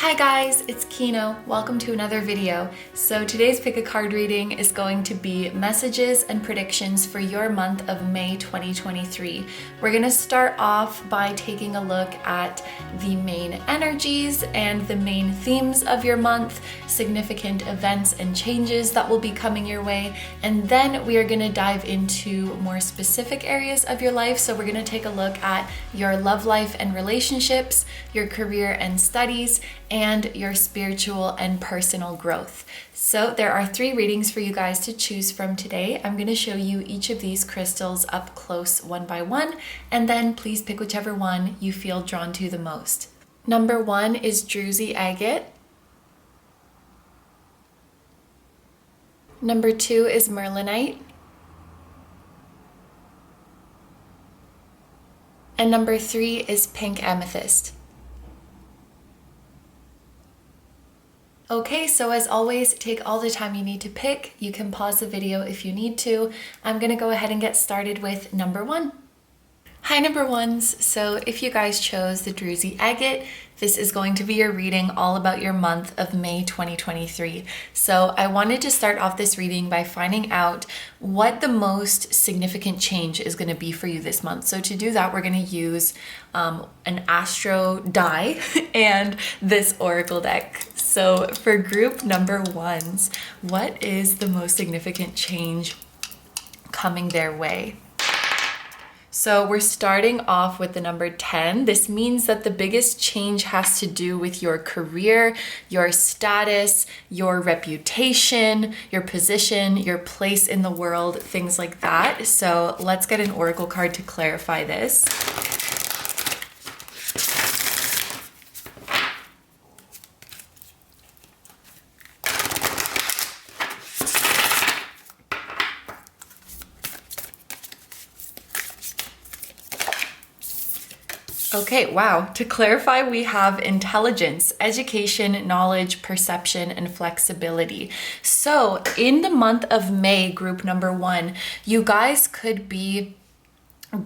Hi guys, it's KINO. Welcome to another video. So today's pick a card reading is going to be messages and predictions for your month of May 2023. We're going to start off by taking a look at the main energies and the main themes of your month, significant events and changes that will be coming your way, and then we are going to dive into more specific areas of your life. So we're going to take a look at your love life and relationships, your career and studies, and your spiritual and personal growth. So there are 3 readings for you guys to choose from today. I'm going to show you each of these crystals up close one by one, and then please pick whichever one you feel drawn to the most. Number 1 is Druzy Agate. Number 2 is Merlinite. And number 3 is Pink Amethyst. Okay, so as always, take all the time you need to pick. You can pause the video if you need to. I'm gonna go ahead and get started with number 1. Hi number ones. So if you guys chose the Druzy Agate, this is going to be your reading all about your month of May 2023. So I wanted to start off this reading by finding out what the most significant change is going to be for you this month. So to do that, we're going to use an Astro die and this Oracle deck. So for group number 1s, what is the most significant change coming their way? So we're starting off with the number 10. This means that the biggest change has to do with your career, your status, your reputation, your position, your place in the world, things like that. So let's get an oracle card to clarify this. Okay, wow. To clarify, we have intelligence, education, knowledge, perception, and flexibility. So in the month of May, group number 1, you guys could be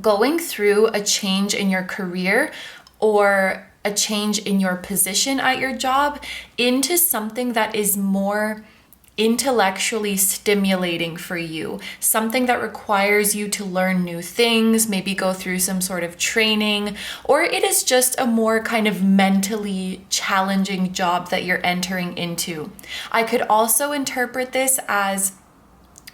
going through a change in your career or a change in your position at your job into something that is more intellectually stimulating for you, something that requires you to learn new things, maybe go through some sort of training, or it is just a more kind of mentally challenging job that you're entering into. I could also interpret this as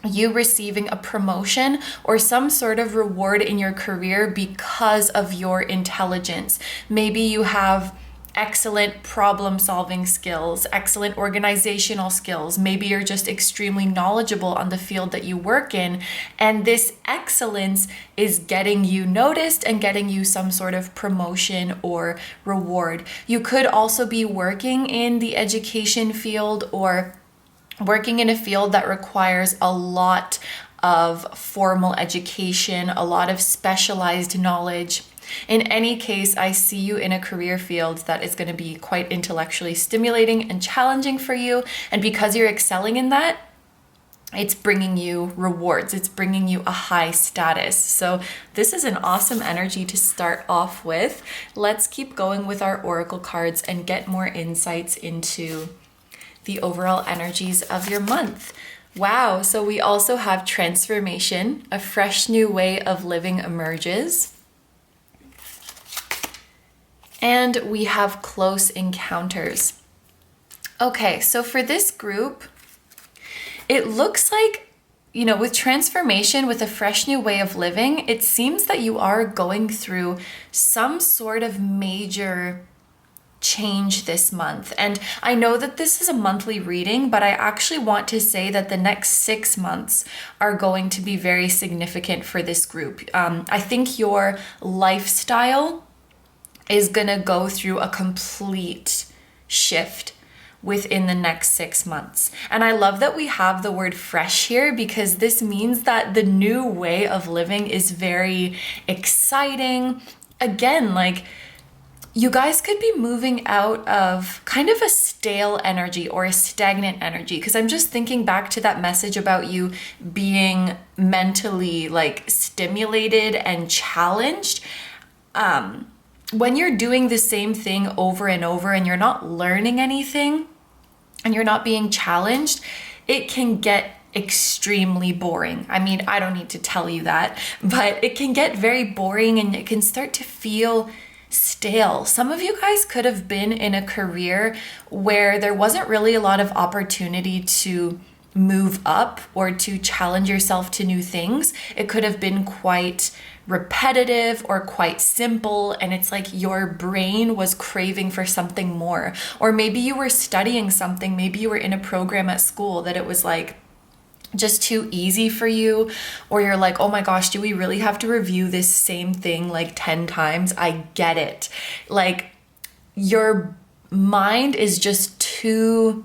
you receiving a promotion or some sort of reward in your career because of your intelligence. Maybe you have excellent problem-solving skills, excellent organizational skills. Maybe you're just extremely knowledgeable on the field that you work in, and this excellence is getting you noticed and getting you some sort of promotion or reward. You could also be working in the education field or working in a field that requires a lot of formal education, a lot of specialized knowledge. In any case, I see you in a career field that is going to be quite intellectually stimulating and challenging for you. And because you're excelling in that, it's bringing you rewards. It's bringing you a high status. So this is an awesome energy to start off with. Let's keep going with our oracle cards and get more insights into the overall energies of your month. Wow, so we also have transformation. A fresh new way of living emerges. And we have close encounters. Okay, so for this group, it looks like, with transformation, with a fresh new way of living, it seems that you are going through some sort of major change this month. And I know that this is a monthly reading, but I actually want to say that the next 6 months are going to be very significant for this group. I think your lifestyle is gonna go through a complete shift within the next 6 months. And I love that we have the word fresh here, because this means that the new way of living is very exciting. Again, like, you guys could be moving out of kind of a stale energy or a stagnant energy, because I'm just thinking back to that message about you being mentally like stimulated and challenged. when you're doing the same thing over and over and you're not learning anything and you're not being challenged, it can get extremely boring. I mean, I don't need to tell you that, but it can get very boring and it can start to feel stale. Some of you guys could have been in a career where there wasn't really a lot of opportunity to move up or to challenge yourself to new things. It could have been quite repetitive or quite simple, and it's like your brain was craving for something more. Or maybe you were studying something, maybe you were in a program at school that it was like just too easy for you, or you're like, oh my gosh, do we really have to review this same thing like 10 times? I get it. Like your mind is just too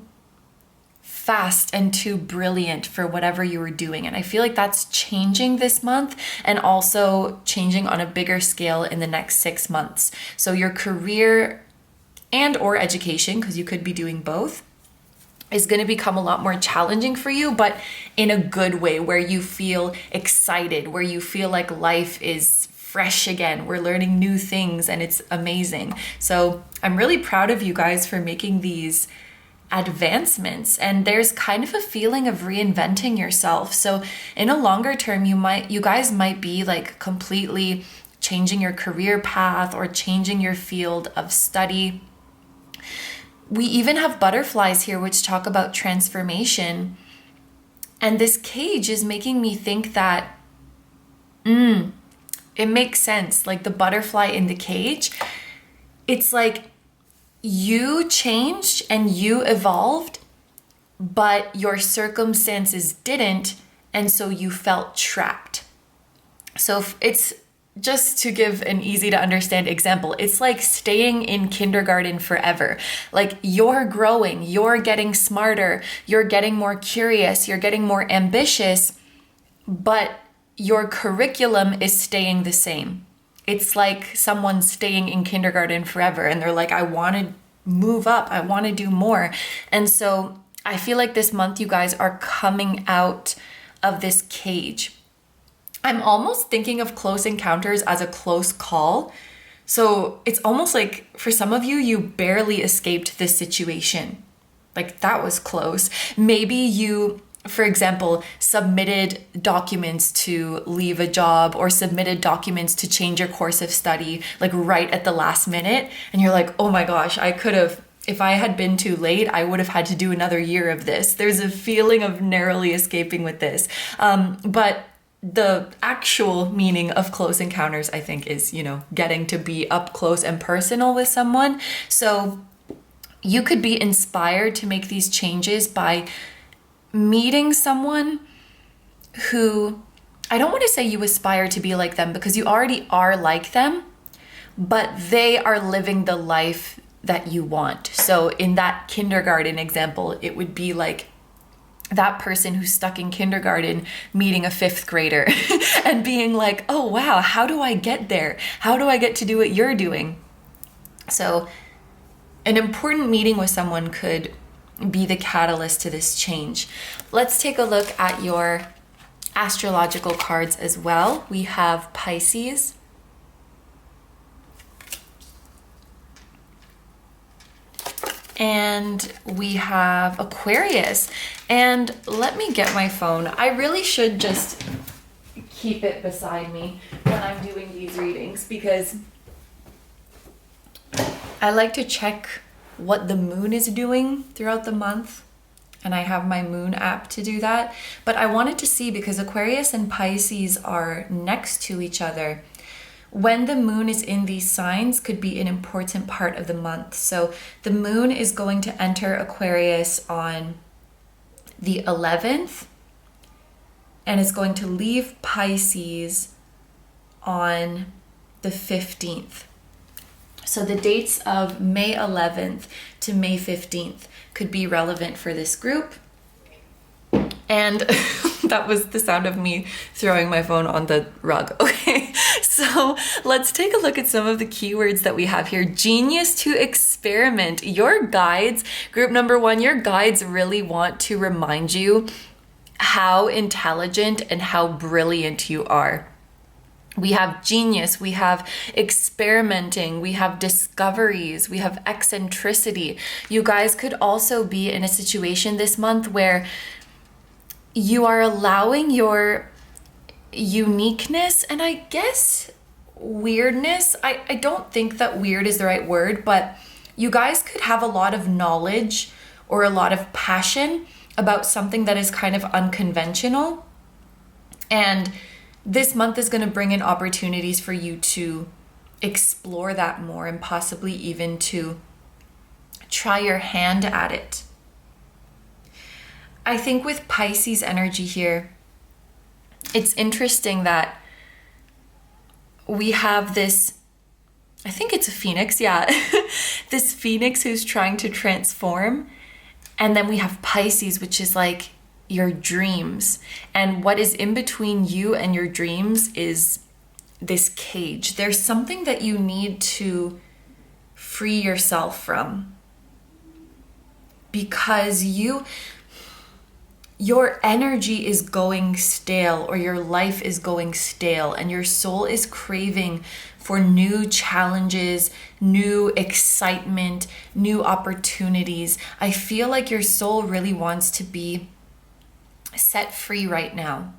fast and too brilliant for whatever you were doing. And I feel like that's changing this month and also changing on a bigger scale in the next 6 months. So your career and or education, because you could be doing both, is going to become a lot more challenging for you, but in a good way, where you feel excited, where you feel like life is fresh again. We're learning new things and it's amazing. So I'm really proud of you guys for making these advancements, and there's kind of a feeling of reinventing yourself. So in a longer term, you guys might be like completely changing your career path or changing your field of study. We even have butterflies here which talk about transformation, and this cage is making me think that it makes sense. Like the butterfly in the cage, it's like you changed and you evolved, but your circumstances didn't, and so you felt trapped. So it's just to give an easy to understand example, it's like staying in kindergarten forever. Like you're growing, you're getting smarter, you're getting more curious, you're getting more ambitious, but your curriculum is staying the same. It's like someone staying in kindergarten forever and they're like, I want to move up, I want to do more. And so I feel like this month you guys are coming out of this cage. I'm almost thinking of close encounters as a close call. So it's almost like for some of you, you barely escaped this situation. Like that was close. Maybe you, for example, submitted documents to leave a job or submitted documents to change your course of study, like right at the last minute. And you're like, oh my gosh, I could have, if I had been too late, I would have had to do another year of this. There's a feeling of narrowly escaping with this. But the actual meaning of close encounters, I think, is, getting to be up close and personal with someone. So you could be inspired to make these changes by meeting someone who, I don't want to say you aspire to be like them because you already are like them, but they are living the life that you want. So in that kindergarten example, it would be like that person who's stuck in kindergarten meeting a 5th grader and being like, oh wow, how do I get there? How do I get to do what you're doing? So an important meeting with someone could be the catalyst to this change. Let's take a look at your astrological cards as well. We have Pisces, and we have Aquarius. And let me get my phone. I really should just keep it beside me when I'm doing these readings because I like to check what the moon is doing throughout the month. And I have my moon app to do that. But I wanted to see, because Aquarius and Pisces are next to each other, when the moon is in these signs could be an important part of the month. So the moon is going to enter Aquarius on the 11th, and it's going to leave Pisces on the 15th. So the dates of May 11th to May 15th could be relevant for this group. And that was the sound of me throwing my phone on the rug. Okay, so let's take a look at some of the keywords that we have here. Genius to experiment. Your guides, group number 1, your guides really want to remind you how intelligent and how brilliant you are. We have genius, we have experimenting, we have discoveries, we have eccentricity. You guys could also be in a situation this month where you are allowing your uniqueness and I guess weirdness. I don't think that weird is the right word, but you guys could have a lot of knowledge or a lot of passion about something that is kind of unconventional. And this month is going to bring in opportunities for you to explore that more and possibly even to try your hand at it. I think with Pisces energy here, it's interesting that we have this, I think it's a phoenix, yeah, this phoenix who's trying to transform. And then we have Pisces, which is like your dreams, and what is in between you and your dreams is this cage. There's something that you need to free yourself from because your energy is going stale, or your life is going stale, and your soul is craving for new challenges, new excitement, new opportunities. I feel like your soul really wants to be set free right now.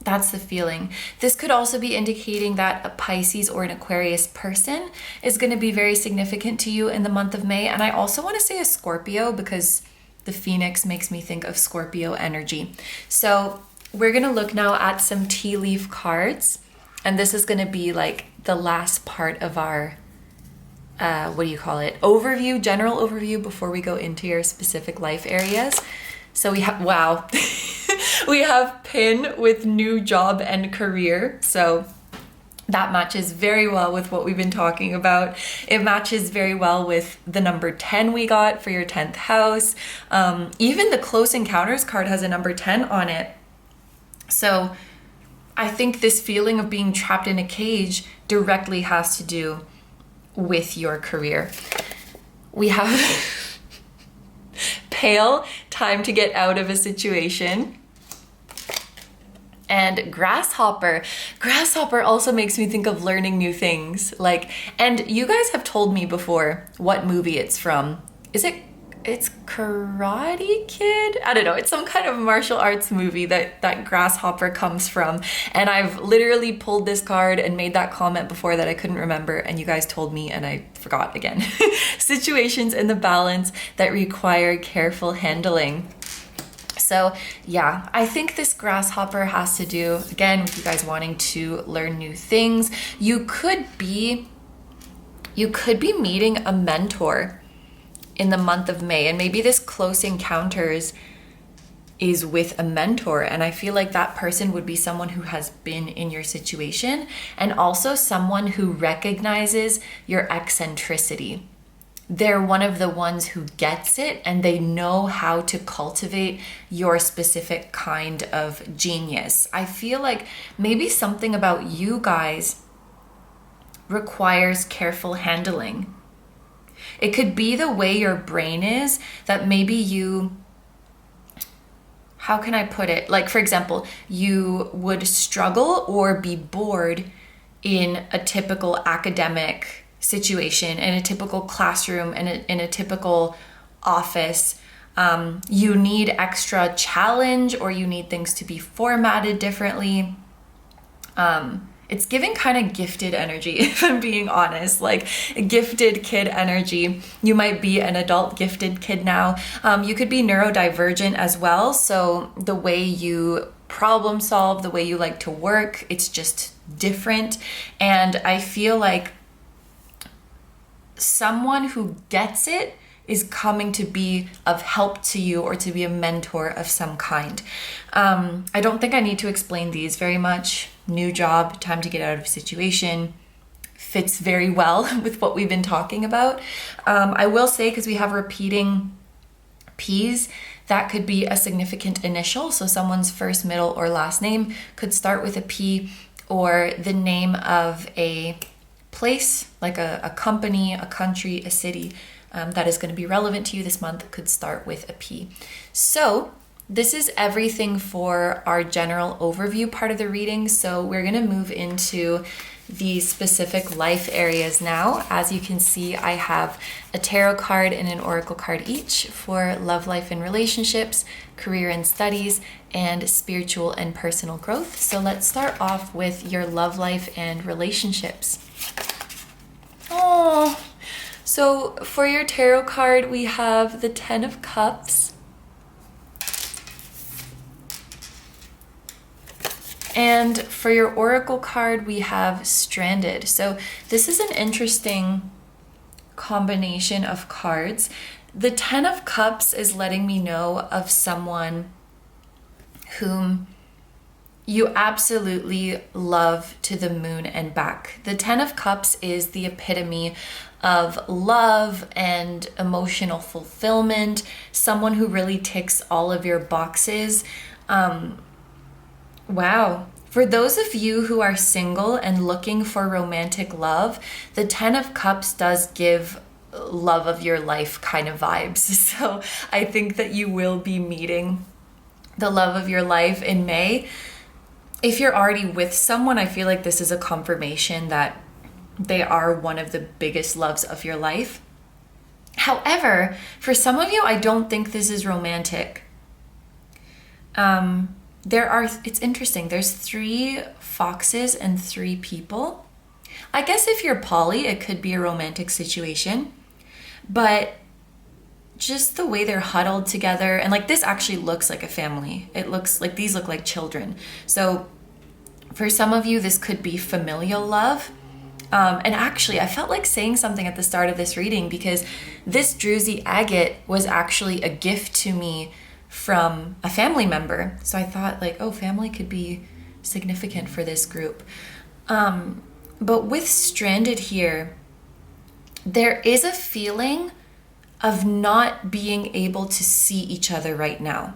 That's the feeling. This could also be indicating that a Pisces or an Aquarius person is going to be very significant to you in the month of May. And I also want to say a Scorpio because the Phoenix makes me think of Scorpio energy. So we're going to look now at some tea leaf cards. And this is going to be like the last part of our, overview, general overview before we go into your specific life areas. So we have, wow, we have pin with new job and career. So that matches very well with what we've been talking about. It matches very well with the number 10 we got for your 10th house. Even the Close Encounters card has a number 10 on it. So I think this feeling of being trapped in a cage directly has to do with your career. We have pale, time to get out of a situation. And grasshopper. Grasshopper also makes me think of learning new things. And you guys have told me before what movie it's from. It's Karate Kid? I don't know. It's some kind of martial arts movie that grasshopper comes from. And I've literally pulled this card and made that comment before that I couldn't remember. And you guys told me and I forgot again. Situations in the balance that require careful handling. So yeah, I think this grasshopper has to do, again, with you guys wanting to learn new things. You could be meeting a mentor in the month of May, and maybe this Close Encounters is with a mentor, and I feel like that person would be someone who has been in your situation and also someone who recognizes your eccentricity. They're one of the ones who gets it and they know how to cultivate your specific kind of genius. I feel like maybe something about you guys requires careful handling. It could be the way your brain is that maybe you, how can I put it? Like, for example, you would struggle or be bored in a typical academic situation, in a typical classroom, in a typical office. You need extra challenge or you need things to be formatted differently. It's giving kind of gifted energy, if I'm being honest, like gifted kid energy. You might be an adult gifted kid now. You could be neurodivergent as well. So the way you problem solve, the way you like to work, it's just different. And I feel like someone who gets it is coming to be of help to you or to be a mentor of some kind. I don't think I need to explain these very much. New job, time to get out of a situation, fits very well with what we've been talking about. I will say, because we have repeating P's, that could be a significant initial. So someone's first, middle, or last name could start with a P, or the name of a place, like a company, a country, a city, that is going to be relevant to you this month could start with a P. So this is everything for our general overview part of the reading. So we're going to move into the specific life areas now. As you can see, I have a tarot card and an oracle card each for love, life, and relationships, career and studies, and spiritual and personal growth. So let's start off with your love life and relationships. Oh, so for your tarot card, we have the 10 of Cups. And for your oracle card, we have Stranded. So this is an interesting combination of cards. The 10 of Cups is letting me know of someone whom you absolutely love to the moon and back. The 10 of Cups is the epitome of love and emotional fulfillment, someone who really ticks all of your boxes. Wow. For those of you who are single and looking for romantic love, the 10 of Cups does give love of your life kind of vibes. So I think that you will be meeting the love of your life in May. If you're already with someone, I feel like this is a confirmation that they are one of the biggest loves of your life. However, for some of you, I don't think this is romantic. It's interesting. There's 3 foxes and 3 people. I guess if you're poly, it could be a romantic situation, but just the way they're huddled together, and like this actually looks like a family. It looks like these look like children. So for some of you, this could be familial love. And actually, I felt like saying something at the start of this reading because this Druzy Agate was actually a gift to me from a family member. So I thought like, oh, family could be significant for this group. But with Stranded here, there is a feeling of not being able to see each other right now.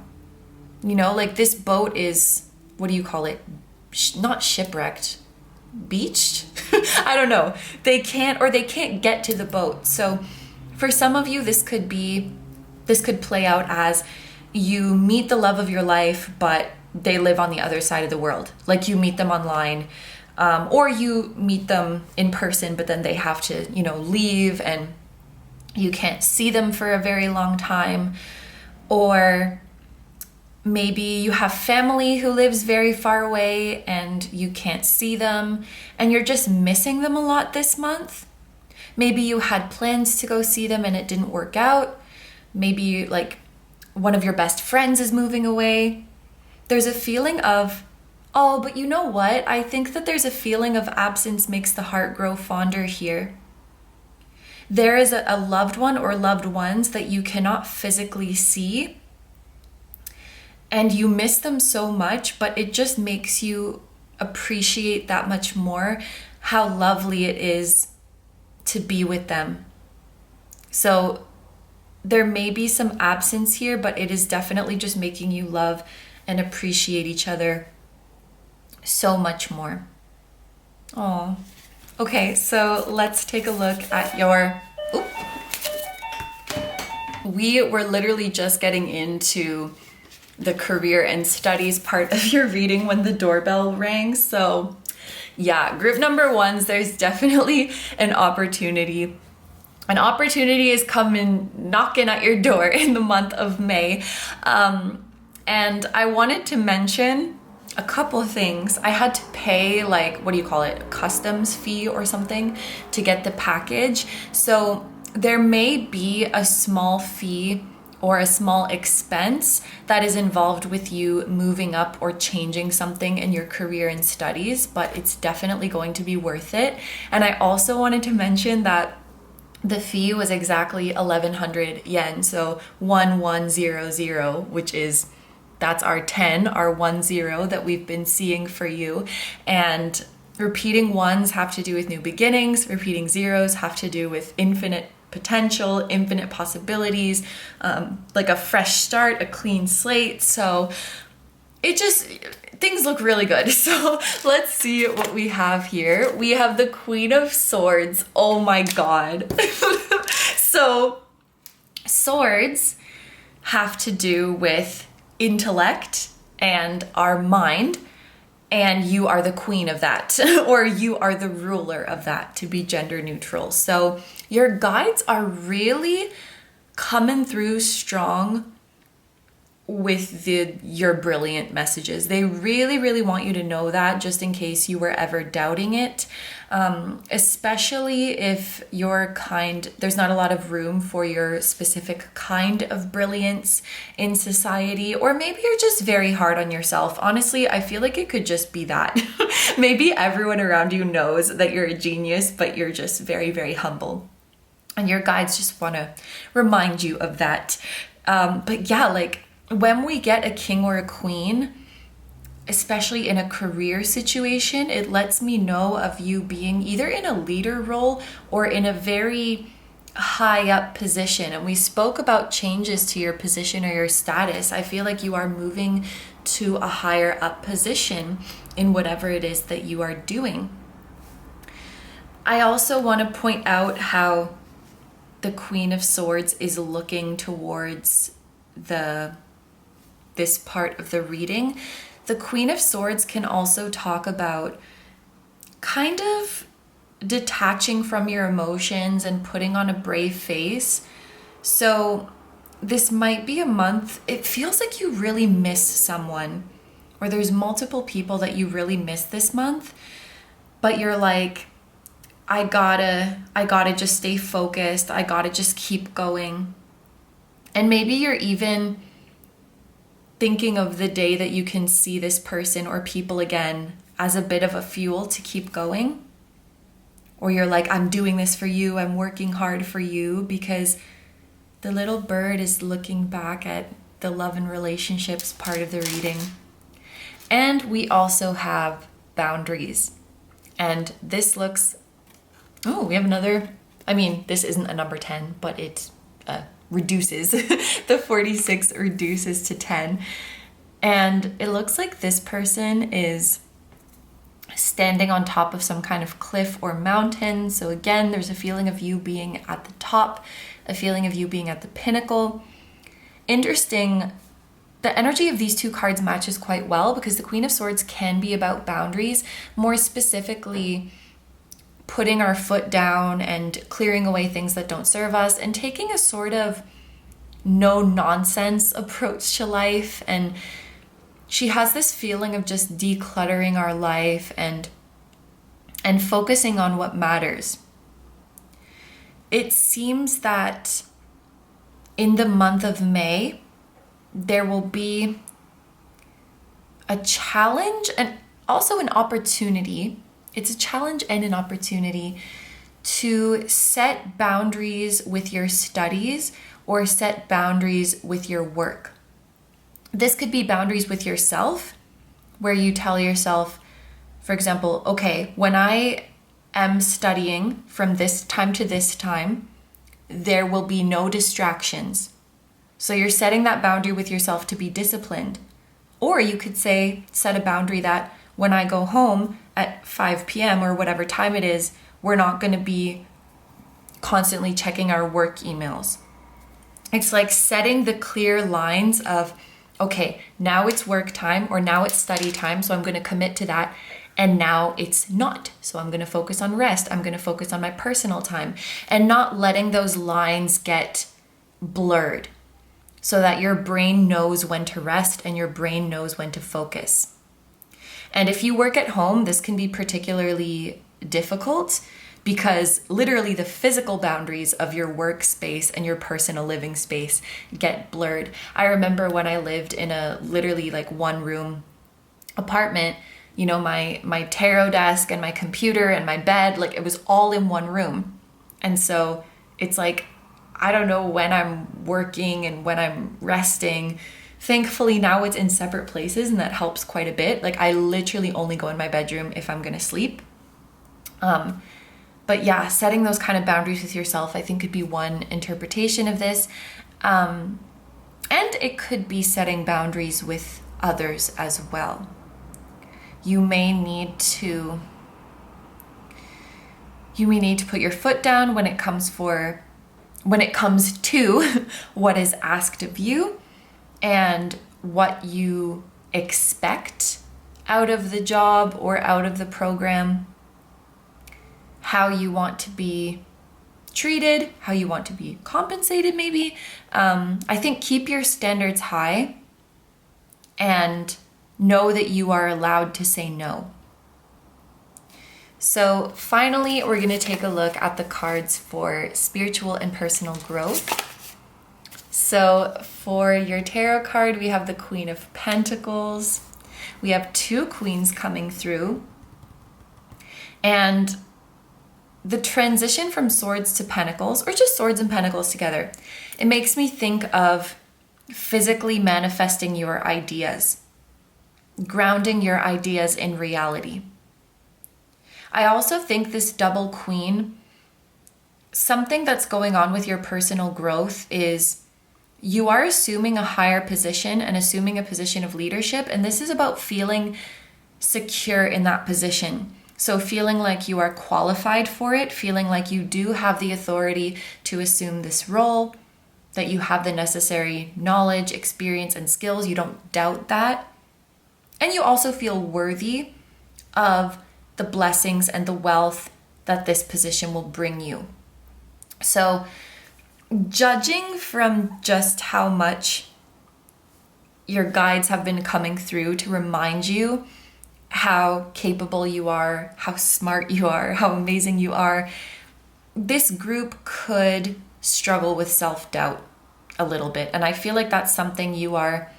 You know, like this boat is, what do you call it? Not shipwrecked, beached? I don't know. They can't get to the boat. So for some of you, this could play out as you meet the love of your life, but they live on the other side of the world. Like you meet them online, or you meet them in person, but then they have to, leave and you can't see them for a very long time. Or maybe you have family who lives very far away and you can't see them and you're just missing them a lot this month. Maybe you had plans to go see them and it didn't work out. Maybe like one of your best friends is moving away. There's a feeling of, oh, but you know what? I think that there's a feeling of absence makes the heart grow fonder here. There is a loved one or loved ones that you cannot physically see, and you miss them so much, but it just makes you appreciate that much more how lovely it is to be with them. So there may be some absence here, but it is definitely just making you love and appreciate each other so much more. Oh, okay, so let's take a look at your... Oop. We were literally just getting into the career and studies part of your reading when the doorbell rang. So yeah, group number 1s, there's definitely an opportunity. An opportunity is coming knocking at your door in the month of May. And I wanted to mention a couple of things. I had to pay customs fee or something to get the package. So there may be a small fee or a small expense that is involved with you moving up or changing something in your career and studies, but it's definitely going to be worth it. And I also wanted to mention that the fee was exactly 1,100 yen, so 1100, which is, that's our 10, our 10 that we've been seeing for you. And repeating 1s have to do with new beginnings, repeating 0s have to do with infinite potential, infinite possibilities, like a fresh start, a clean slate. So things look really good. So let's see what we have here. We have the Queen of Swords. Oh my God. So swords have to do with intellect and our mind, and you are the queen of that, or you are the ruler of that, to be gender neutral. So your guides are really coming through strong with your brilliant messages. They really, really want you to know that, just in case you were ever doubting it. Especially if there's not a lot of room for your specific kind of brilliance in society, or maybe you're just very hard on yourself. Honestly, I feel like it could just be that. Maybe everyone around you knows that you're a genius, but you're just very, very humble. And your guides just want to remind you of that. But yeah, like when we get a king or a queen, especially in a career situation, it lets me know of you being either in a leader role or in a very high up position. And we spoke about changes to your position or your status. I feel like you are moving to a higher up position in whatever it is that you are doing. I also want to point out how the Queen of Swords is looking towards this part of the reading. The Queen of Swords can also talk about kind of detaching from your emotions and putting on a brave face. So this might be a month, it feels like you really miss someone, or there's multiple people that you really miss this month, but you're like, I gotta just stay focused. I gotta just keep going. And maybe you're even thinking of the day that you can see this person or people again as a bit of a fuel to keep going. Or you're like, I'm doing this for you. I'm working hard for you, because the little bird is looking back at the love and relationships part of the reading. And we also have boundaries. And this looks, we have another, this isn't a number 10, but it reduces. The 46 reduces to 10. And it looks like this person is standing on top of some kind of cliff or mountain. So again, there's a feeling of you being at the top, a feeling of you being at the pinnacle. Interesting, the energy of these two cards matches quite well, because the Queen of Swords can be about boundaries, more specifically putting our foot down and clearing away things that don't serve us, and taking a sort of no nonsense approach to life. And she has this feeling of just decluttering our life and focusing on what matters. It seems that in the month of May, there will be a challenge and also an opportunity. It's a challenge and an opportunity to set boundaries with your studies or set boundaries with your work. This could be boundaries with yourself, where you tell yourself, for example, okay, when I am studying from this time to this time, there will be no distractions. So you're setting that boundary with yourself to be disciplined. Or you could set a boundary that when I go home at 5 p.m. or whatever time it is, we're not going to be constantly checking our work emails. It's like setting the clear lines of, okay, now it's work time or now it's study time, so I'm going to commit to that. And now it's not. So I'm going to focus on rest. I'm going to focus on my personal time, and not letting those lines get blurred, so that your brain knows when to rest and your brain knows when to focus. And if you work at home, this can be particularly difficult, because literally the physical boundaries of your workspace and your personal living space get blurred. I remember when I lived in a literally like one room apartment, my tarot desk and my computer and my bed, like it was all in one room. And so it's like, I don't know when I'm working and when I'm resting. Thankfully now it's in separate places, and that helps quite a bit. Like I literally only go in my bedroom if I'm gonna sleep. But yeah, setting those kind of boundaries with yourself, I think, could be one interpretation of this. And it could be setting boundaries with others as well. You may need to put your foot down when it comes to what is asked of you, and what you expect out of the job or out of the program, how you want to be treated, how you want to be compensated maybe. I think keep your standards high and know that you are allowed to say no. So finally, we're going to take a look at the cards for spiritual and personal growth. So for your tarot card, we have the Queen of Pentacles. We have 2 queens coming through. And the transition from swords to pentacles, or just swords and pentacles together, it makes me think of physically manifesting your ideas, grounding your ideas in reality. I also think this double queen, something that's going on with your personal growth is you are assuming a higher position and assuming a position of leadership. And this is about feeling secure in that position. So feeling like you are qualified for it, feeling like you do have the authority to assume this role, that you have the necessary knowledge, experience, and skills. You don't doubt that. And you also feel worthy of the blessings and the wealth that this position will bring you. So judging from just how much your guides have been coming through to remind you how capable you are, how smart you are, how amazing you are, this group could struggle with self-doubt a little bit. And I feel like that's something you are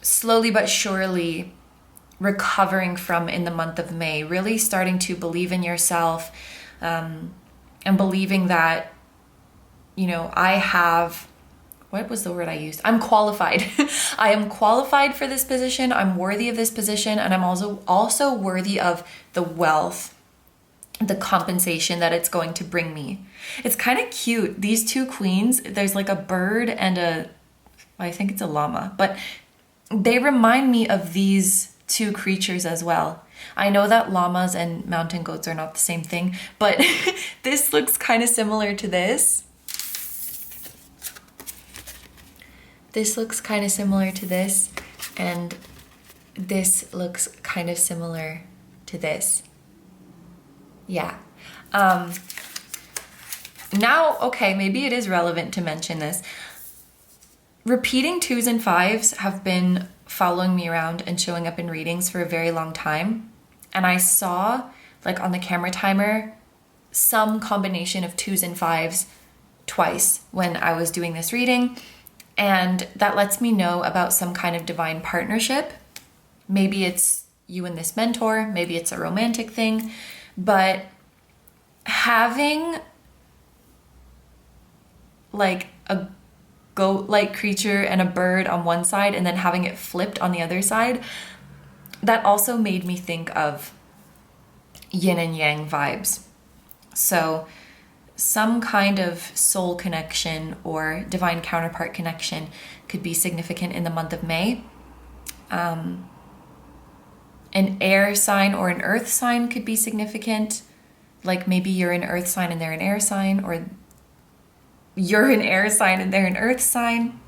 slowly but surely recovering from in the month of May, really starting to believe in yourself, and believing that, you know, I have, what was the word I used? I'm qualified. I am qualified for this position. I'm worthy of this position. And I'm also worthy of the wealth, the compensation that it's going to bring me. It's kind of cute. These 2 queens, there's like a bird and I think it's a llama, but they remind me of these 2 creatures as well. I know that llamas and mountain goats are not the same thing, but this looks kind of similar to this. This looks kind of similar to this, and this looks kind of similar to this. Yeah. Now, okay, maybe it is relevant to mention this. Repeating 2s and 5s have been following me around and showing up in readings for a very long time. And I saw, like on the camera timer, some combination of 2s and 5s twice when I was doing this reading. And that lets me know about some kind of divine partnership. Maybe it's you and this mentor, maybe it's a romantic thing, but having like a goat-like creature and a bird on one side and then having it flipped on the other side, that also made me think of yin and yang vibes. So some kind of soul connection or divine counterpart connection could be significant in the month of May. An air sign or an earth sign could be significant. Like maybe you're an earth sign and they're an air sign, or you're an air sign and they're an earth sign.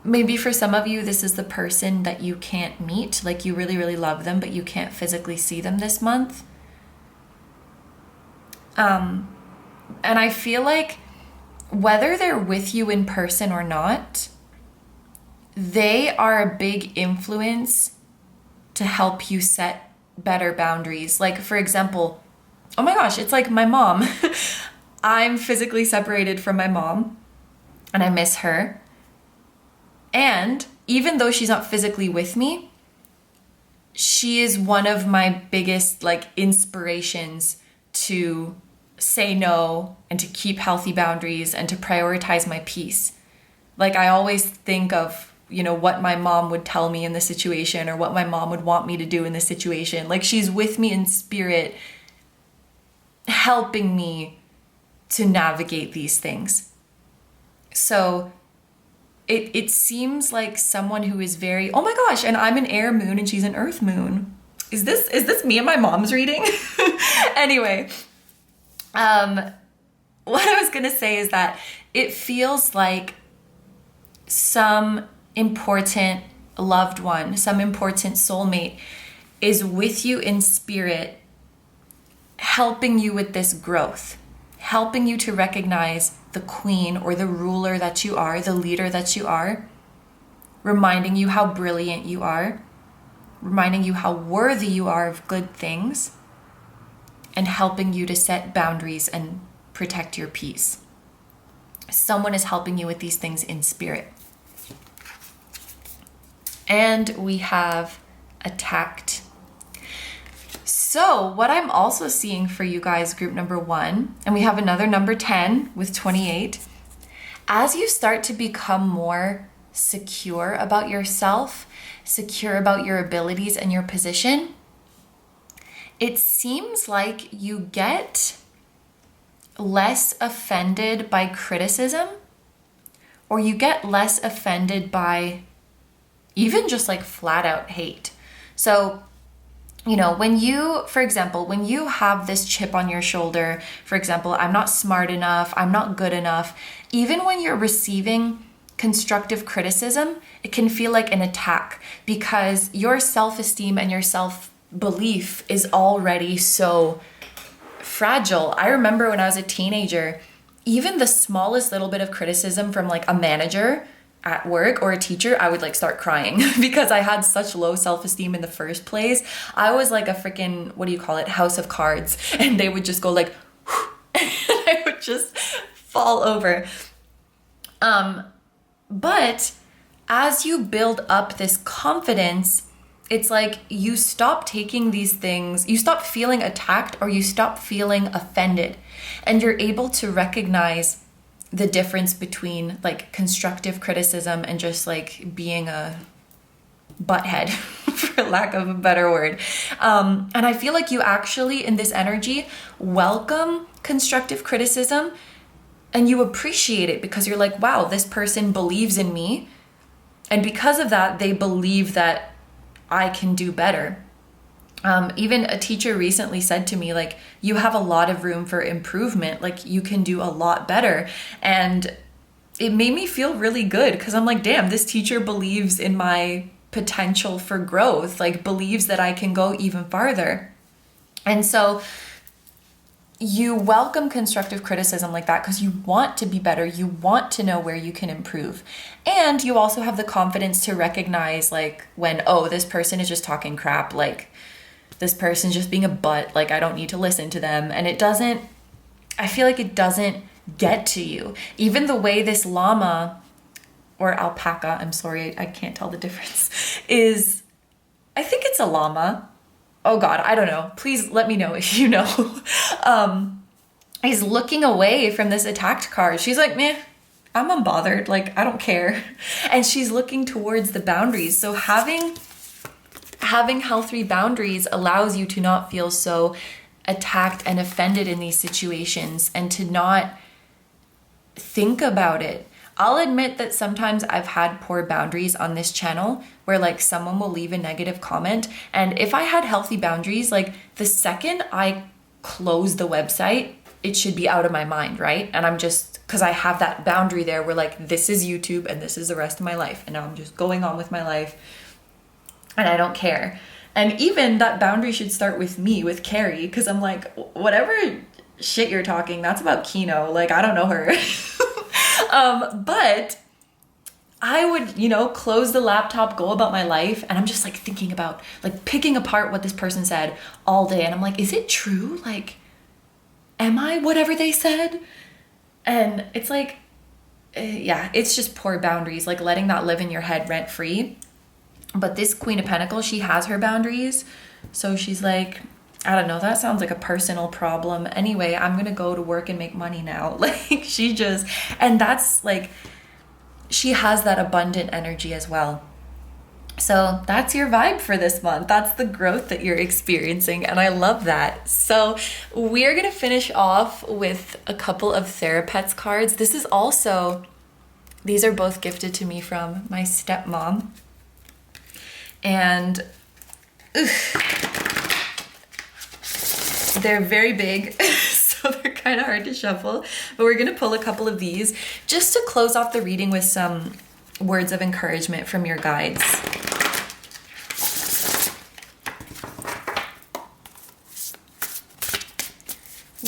Maybe for some of you, this is the person that you can't meet. Like you really, really love them, but you can't physically see them this month. And I feel like whether they're with you in person or not, they are a big influence to help you set better boundaries. Like, for example, oh my gosh, it's like my mom. I'm physically separated from my mom and I miss her. And even though she's not physically with me, she is one of my biggest like inspirations to say no and to keep healthy boundaries and to prioritize my peace. Like I always think of, you know, what my mom would tell me in this situation or what my mom would want me to do in this situation. Like she's with me in spirit, helping me to navigate these things. So it seems like someone who is very, oh my gosh, and I'm an air moon and she's an earth moon. Is this me and my mom's reading? Anyway, what I was gonna say is that it feels like some important loved one, some important soulmate is with you in spirit, helping you with this growth, helping you to recognize the queen or the ruler that you are, the leader that you are, reminding you how brilliant you are, reminding you how worthy you are of good things, and helping you to set boundaries and protect your peace. Someone is helping you with these things in spirit. And we have attacked. So what I'm also seeing for you guys, group number 1, and we have another number 10 with 28, as you start to become more secure about yourself, secure about your abilities and your position, it seems like you get less offended by criticism, or you get less offended by even just like flat out hate. So, you know, when you, for example, when you have this chip on your shoulder, for example, I'm not smart enough, I'm not good enough, even when you're receiving constructive criticism, it can feel like an attack because your self-esteem and your self-belief is already so fragile. I remember when I was a teenager, even the smallest little bit of criticism from like a manager at work or a teacher, I would like start crying because I had such low self-esteem in the first place. I was like a freaking, what do you call it, house of cards, and they would just go like, and I would just fall over. But as you build up this confidence, it's like you stop taking these things, you stop feeling attacked or you stop feeling offended, and you're able to recognize the difference between like constructive criticism and just like being a butthead, for lack of a better word. And I feel like you actually, in this energy, welcome constructive criticism and you appreciate it because you're like, wow, this person believes in me. And because of that, they believe that I can do better. Even a teacher recently said to me, like, you have a lot of room for improvement. Like, you can do a lot better. And it made me feel really good because I'm like, damn, this teacher believes in my potential for growth, like believes that I can go even farther. And so you welcome constructive criticism like that because you want to be better. You want to know where you can improve. And you also have the confidence to recognize like when, oh, this person is just talking crap, like this person's just being a butt, like I don't need to listen to them. And it doesn't, I feel like it doesn't get to you. Even the way this llama or alpaca, I'm sorry, I can't tell the difference, is, I think it's a llama. Oh God, I don't know. Please let me know if you know. He's looking away from this attacked card. She's like, meh, I'm unbothered. Like, I don't care. And she's looking towards the boundaries. So having healthy boundaries allows you to not feel so attacked and offended in these situations and to not think about it. I'll admit that sometimes I've had poor boundaries on this channel where like someone will leave a negative comment, and if I had healthy boundaries, like the second I close the website, it should be out of my mind, right? And I'm just, because I have that boundary there where like this is YouTube and this is the rest of my life, and now I'm just going on with my life and I don't care. And even that boundary should start with me, with Carrie, because I'm like, whatever shit you're talking, that's about KINO. Like, I don't know her. But I would, you know, close the laptop, go about my life, and I'm just like thinking about like picking apart what this person said all day. And I'm like, is it true? Like, am I whatever they said? And it's like, yeah, it's just poor boundaries, like letting that live in your head rent free. But this Queen of Pentacles, she has her boundaries. So she's like, I don't know, that sounds like a personal problem. Anyway, I'm going to go to work and make money now. Like she just, and that's like, she has that abundant energy as well. So that's your vibe for this month. That's the growth that you're experiencing. And I love that. So we're going to finish off with a couple of Thera-pets cards. This is also, these are both gifted to me from my stepmom. And they're very big, so they're kind of hard to shuffle. But we're going to pull a couple of these just to close off the reading with some words of encouragement from your guides.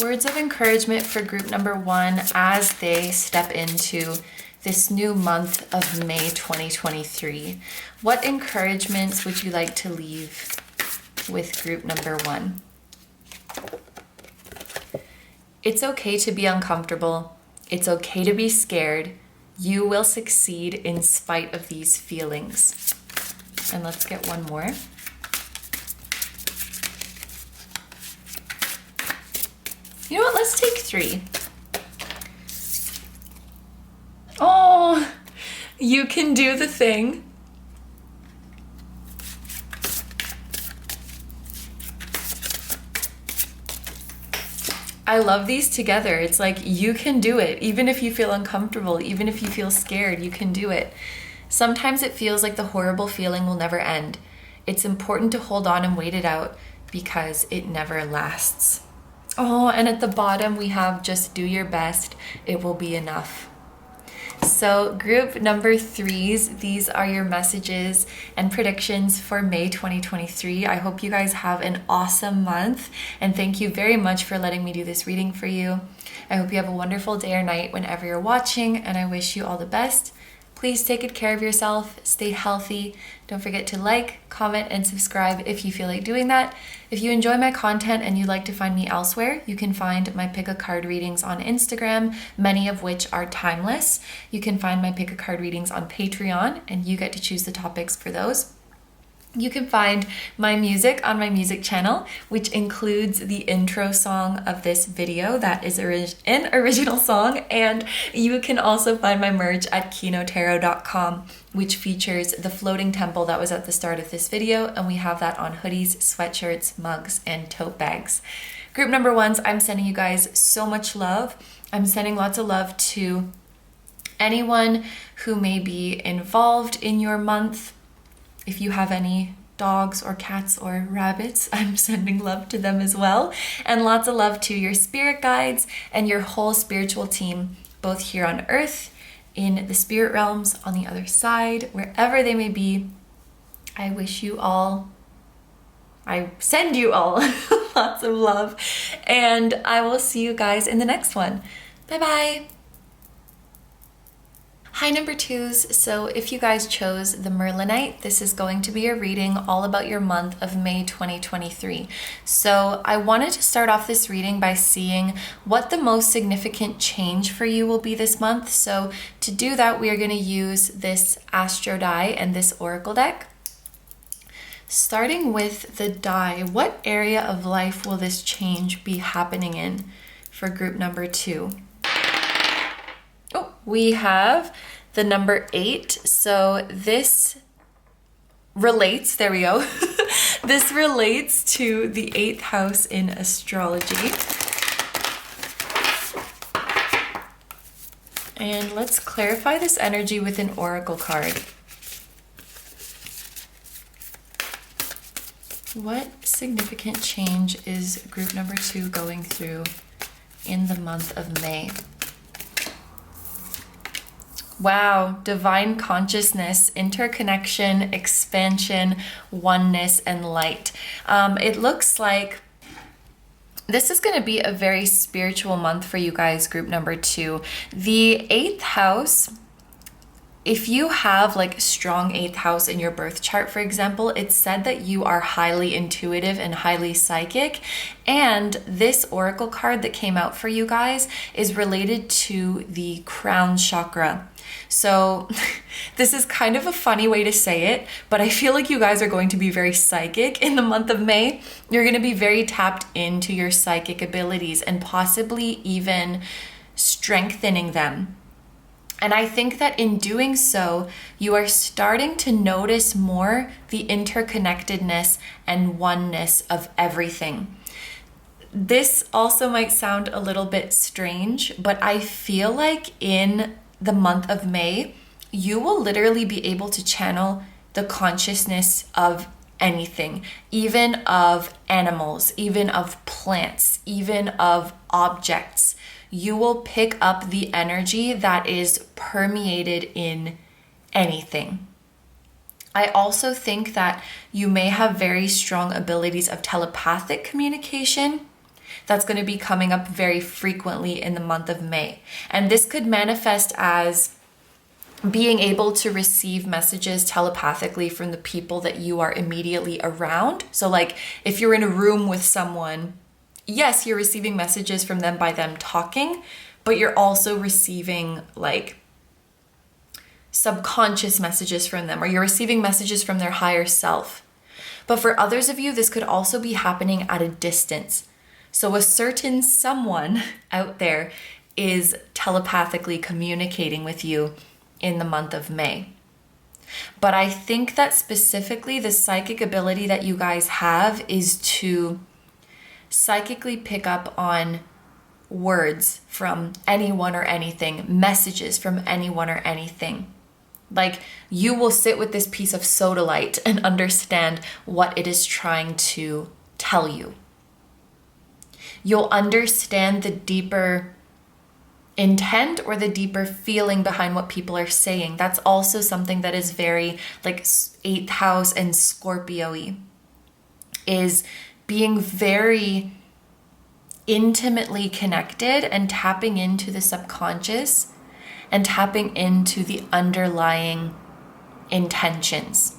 Words of encouragement for group number 1 as they step into this new month of May 2023. What encouragements would you like to leave with group number 1? It's okay to be uncomfortable. It's okay to be scared. You will succeed in spite of these feelings. And let's get one more. You know what? Let's take 3. Oh, you can do the thing. I love these together. It's like you can do it. Even if you feel uncomfortable, even if you feel scared, you can do it. Sometimes it feels like the horrible feeling will never end. It's important to hold on and wait it out because it never lasts. Oh, and at the bottom we have just do your best. It will be enough. So group number 3s, these are your messages and predictions for May 2023. I hope you guys have an awesome month, and thank you very much for letting me do this reading for you. I hope you have a wonderful day or night whenever you're watching, and I wish you all the best. Please take good care of yourself, stay healthy. Don't forget to like, comment, and subscribe if you feel like doing that. If you enjoy my content and you'd like to find me elsewhere, you can find my pick a card readings on Instagram, many of which are timeless. You can find my pick a card readings on Patreon, and you get to choose the topics for those. You can find my music on my music channel, which includes the intro song of this video. That is an original song. And you can also find my merch at KINOtarot.com, which features the floating temple that was at the start of this video. And we have that on hoodies, sweatshirts, mugs, and tote bags. Group number 1s, I'm sending you guys so much love. I'm sending lots of love to anyone who may be involved in your month. If you have any dogs or cats or rabbits, I'm sending love to them as well. And lots of love to your spirit guides and your whole spiritual team, both here on Earth, in the spirit realms, on the other side, wherever they may be. I send you all lots of love, and I will see you guys in the next one. Bye-bye. Hi number 2s, so if you guys chose the Merlinite, this is going to be a reading all about your month of May 2023. So I wanted to start off this reading by seeing what the most significant change for you will be this month. So to do that, we are going to use this Astro die and this Oracle deck. Starting with the die, what area of life will this change be happening in for group number 2? Oh, we have the number 8. So this relates, there we go. This relates to the 8th house in astrology. And let's clarify this energy with an oracle card. What significant change is group number 2 going through in the month of May? Wow, divine consciousness, interconnection, expansion, oneness, and light. It looks like this is going to be a very spiritual month for you guys, group number 2. The 8th house, if you have like strong 8th house in your birth chart, for example, it's said that you are highly intuitive and highly psychic. And this oracle card that came out for you guys is related to the crown chakra. So this is kind of a funny way to say it, but I feel like you guys are going to be very psychic in the month of May. You're going to be very tapped into your psychic abilities and possibly even strengthening them. And I think that in doing so, you are starting to notice more the interconnectedness and oneness of everything. This also might sound a little bit strange, but I feel like in the month of May, you will literally be able to channel the consciousness of anything, even of animals, even of plants, even of objects. You will pick up the energy that is permeated in anything. I also think that you may have very strong abilities of telepathic communication. That's going to be coming up very frequently in the month of May. And this could manifest as being able to receive messages telepathically from the people that you are immediately around. So like if you're in a room with someone, yes, you're receiving messages from them by them talking, but you're also receiving like subconscious messages from them, or you're receiving messages from their higher self. But for others of you, this could also be happening at a distance. So a certain someone out there is telepathically communicating with you in the month of May. But I think that specifically the psychic ability that you guys have is to psychically pick up on words from anyone or anything, messages from anyone or anything. Like you will sit with this piece of sodalite and understand what it is trying to tell you. You'll understand the deeper intent or the deeper feeling behind what people are saying. That's also something that is very like 8th house and Scorpio-y, is being very intimately connected and tapping into the subconscious and tapping into the underlying intentions.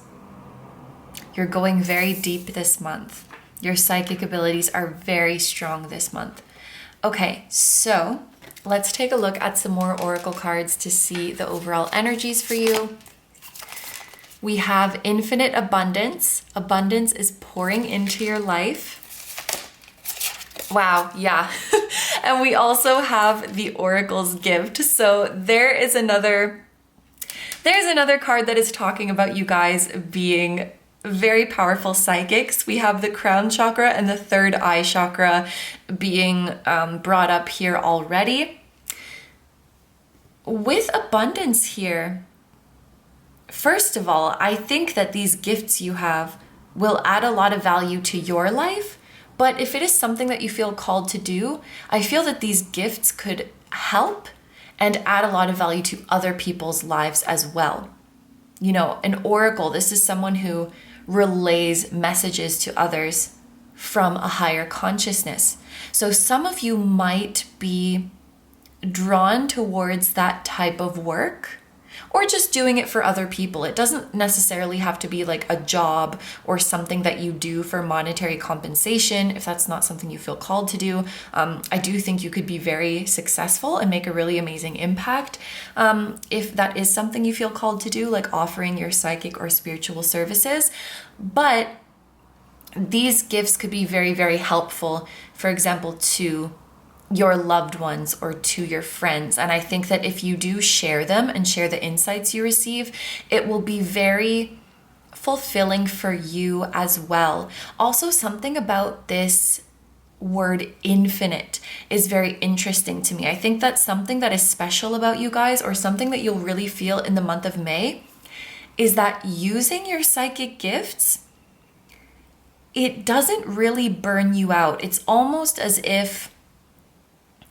You're going very deep this month. Your psychic abilities are very strong this month. Okay, so let's take a look at some more oracle cards to see the overall energies for you. We have infinite abundance. Abundance is pouring into your life. Wow, yeah. And we also have the Oracle's gift. So there's another card that is talking about you guys being very powerful psychics. We have the crown chakra and the third eye chakra being brought up here already. With abundance here, first of all, I think that these gifts you have will add a lot of value to your life. But if it is something that you feel called to do, I feel that these gifts could help and add a lot of value to other people's lives as well. You know, an oracle, this is someone who relays messages to others from a higher consciousness. So some of you might be drawn towards that type of work, or just doing it for other people. It doesn't necessarily have to be like a job or something that you do for monetary compensation if that's not something you feel called to do. I do think you could be very successful and make a really amazing impact if that is something you feel called to do, like offering your psychic or spiritual services. But these gifts could be very, very helpful, for example, to your loved ones or to your friends. And I think that if you do share them and share the insights you receive, it will be very fulfilling for you as well. Also, something about this word infinite is very interesting to me. I think that's something that is special about you guys, or something that you'll really feel in the month of May, is that using your psychic gifts, it doesn't really burn you out. It's almost as if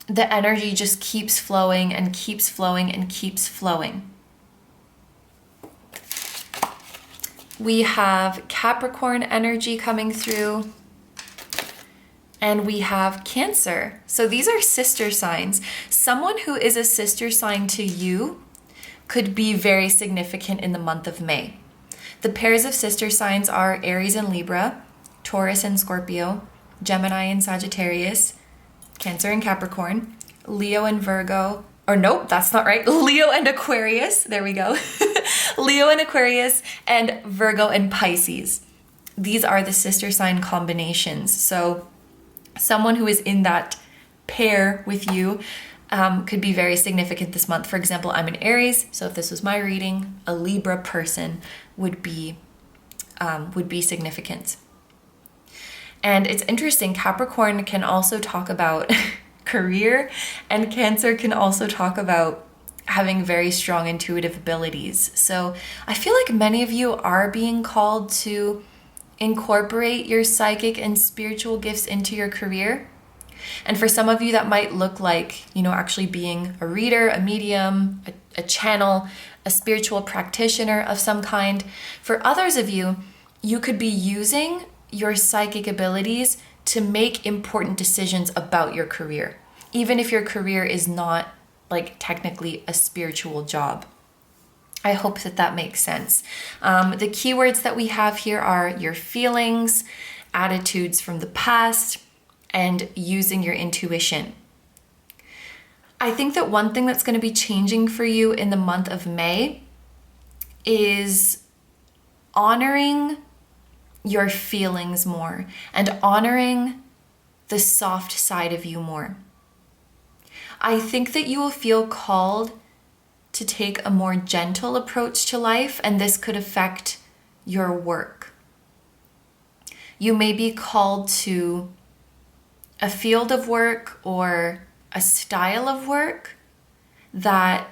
the energy just keeps flowing and keeps flowing and keeps flowing. We have Capricorn energy coming through, and we have Cancer. So these are sister signs. Someone who is a sister sign to you could be very significant in the month of May. The pairs of sister signs are Aries and Libra, Taurus and Scorpio, Gemini and Sagittarius, Cancer and Capricorn, Leo and Virgo, or nope, that's not right. Leo and Aquarius, there we go. Leo and Aquarius, and Virgo and Pisces. These are the sister sign combinations. So someone who is in that pair with you could be very significant this month. For example, I'm an Aries, so if this was my reading, a Libra person would be significant. And it's interesting, Capricorn can also talk about career, and Cancer can also talk about having very strong intuitive abilities. So I feel like many of you are being called to incorporate your psychic and spiritual gifts into your career. And for some of you, that might look like, actually being a reader, a medium, a channel, a spiritual practitioner of some kind. For others of you, you could be using your psychic abilities to make important decisions about your career, even if your career is not like technically a spiritual job. I hope that that makes sense. The keywords that we have here are your feelings, attitudes from the past, and using your intuition. I think that one thing that's going to be changing for you in the month of May is honoring your feelings more and honoring the soft side of you more. I think that you will feel called to take a more gentle approach to life, and this could affect your work. You may be called to a field of work or a style of work that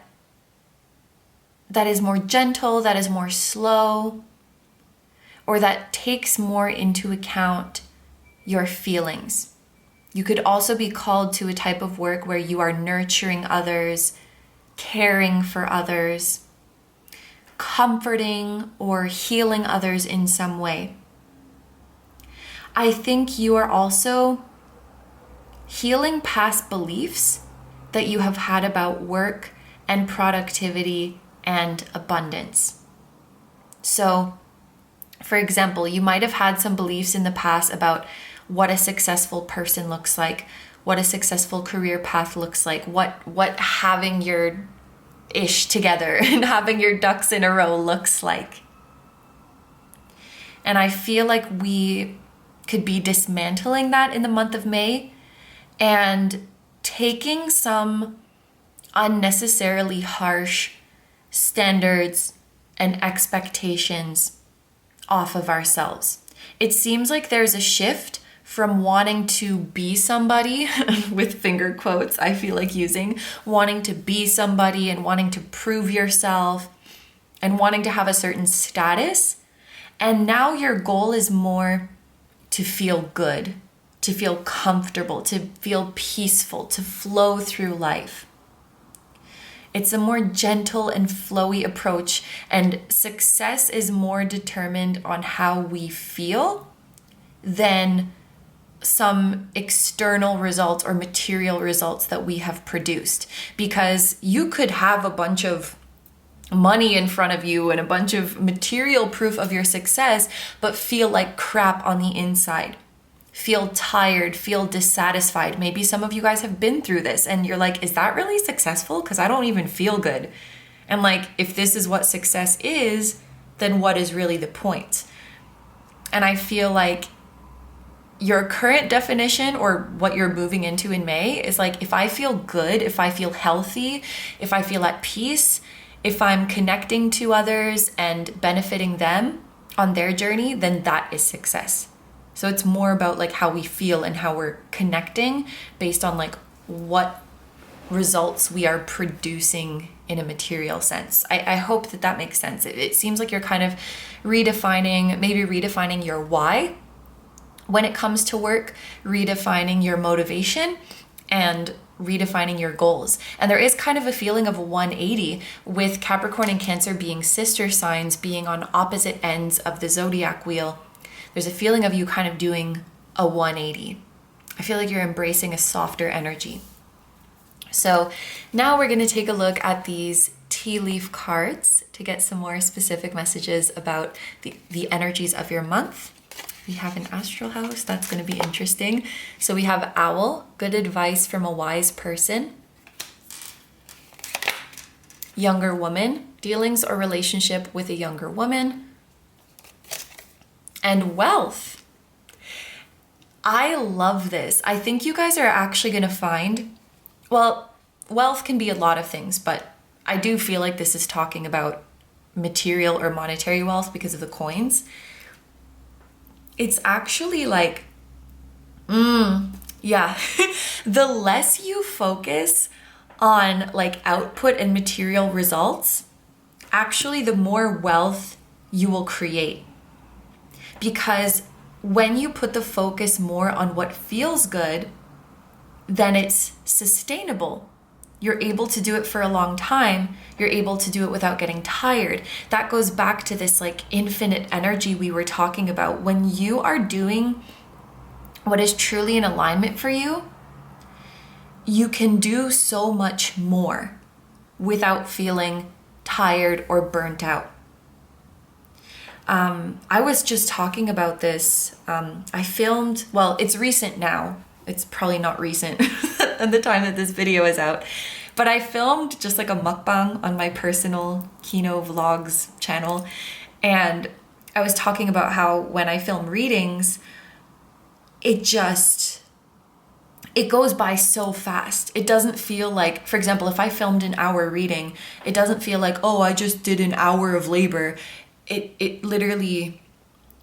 is more gentle, that is more slow, or that takes more into account your feelings. You could also be called to a type of work where you are nurturing others, caring for others, comforting or healing others in some way. I think you are also healing past beliefs that you have had about work and productivity and abundance. So, for example, you might have had some beliefs in the past about what a successful person looks like, what a successful career path looks like, what having your ish together and having your ducks in a row looks like. And I feel like we could be dismantling that in the month of May and taking some unnecessarily harsh standards and expectations off of ourselves. It seems like there's a shift from wanting to be somebody, with finger quotes, I feel like using, wanting to be somebody and wanting to prove yourself and wanting to have a certain status. And now your goal is more to feel good, to feel comfortable, to feel peaceful, to flow through life. It's a more gentle and flowy approach, and success is more determined on how we feel than some external results or material results that we have produced. Because you could have a bunch of money in front of you and a bunch of material proof of your success, but feel like crap on the inside. Feel tired, feel dissatisfied. Maybe some of you guys have been through this and you're like, is that really successful? Because I don't even feel good. And like, if this is what success is, then what is really the point? And I feel like your current definition or what you're moving into in May is like, if I feel good, if I feel healthy, if I feel at peace, if I'm connecting to others and benefiting them on their journey, then that is success. So it's more about like how we feel and how we're connecting based on like what results we are producing in a material sense. I hope that that makes sense. It seems like you're kind of redefining your why when it comes to work, redefining your motivation and redefining your goals. And there is kind of a feeling of a 180 with Capricorn and Cancer being sister signs, being on opposite ends of the zodiac wheel. There's a feeling of you kind of doing a 180. I feel like you're embracing a softer energy. So now we're going to take a look at these tea leaf cards to get some more specific messages about the energies of your month. We have an astral house. That's going to be interesting. So we have Owl, good advice from a wise person. Younger woman, dealings or relationship with a younger woman. And wealth. I love this. I think you guys are actually going to find, well, wealth can be a lot of things, but I do feel like this is talking about material or monetary wealth because of the coins. It's actually like, yeah, the less you focus on like output and material results, actually the more wealth you will create. Because when you put the focus more on what feels good, then it's sustainable. You're able to do it for a long time. You're able to do it without getting tired. That goes back to this like infinite energy we were talking about. When you are doing what is truly in alignment for you, you can do so much more without feeling tired or burnt out. I was just talking about this. I filmed, well, it's recent now. It's probably not recent at the time that this video is out. But I filmed just like a mukbang on my personal KINO Vlogs channel. And I was talking about how when I film readings, it goes by so fast. It doesn't feel like, for example, if I filmed an hour reading, it doesn't feel like, oh, I just did an hour of labor. It literally,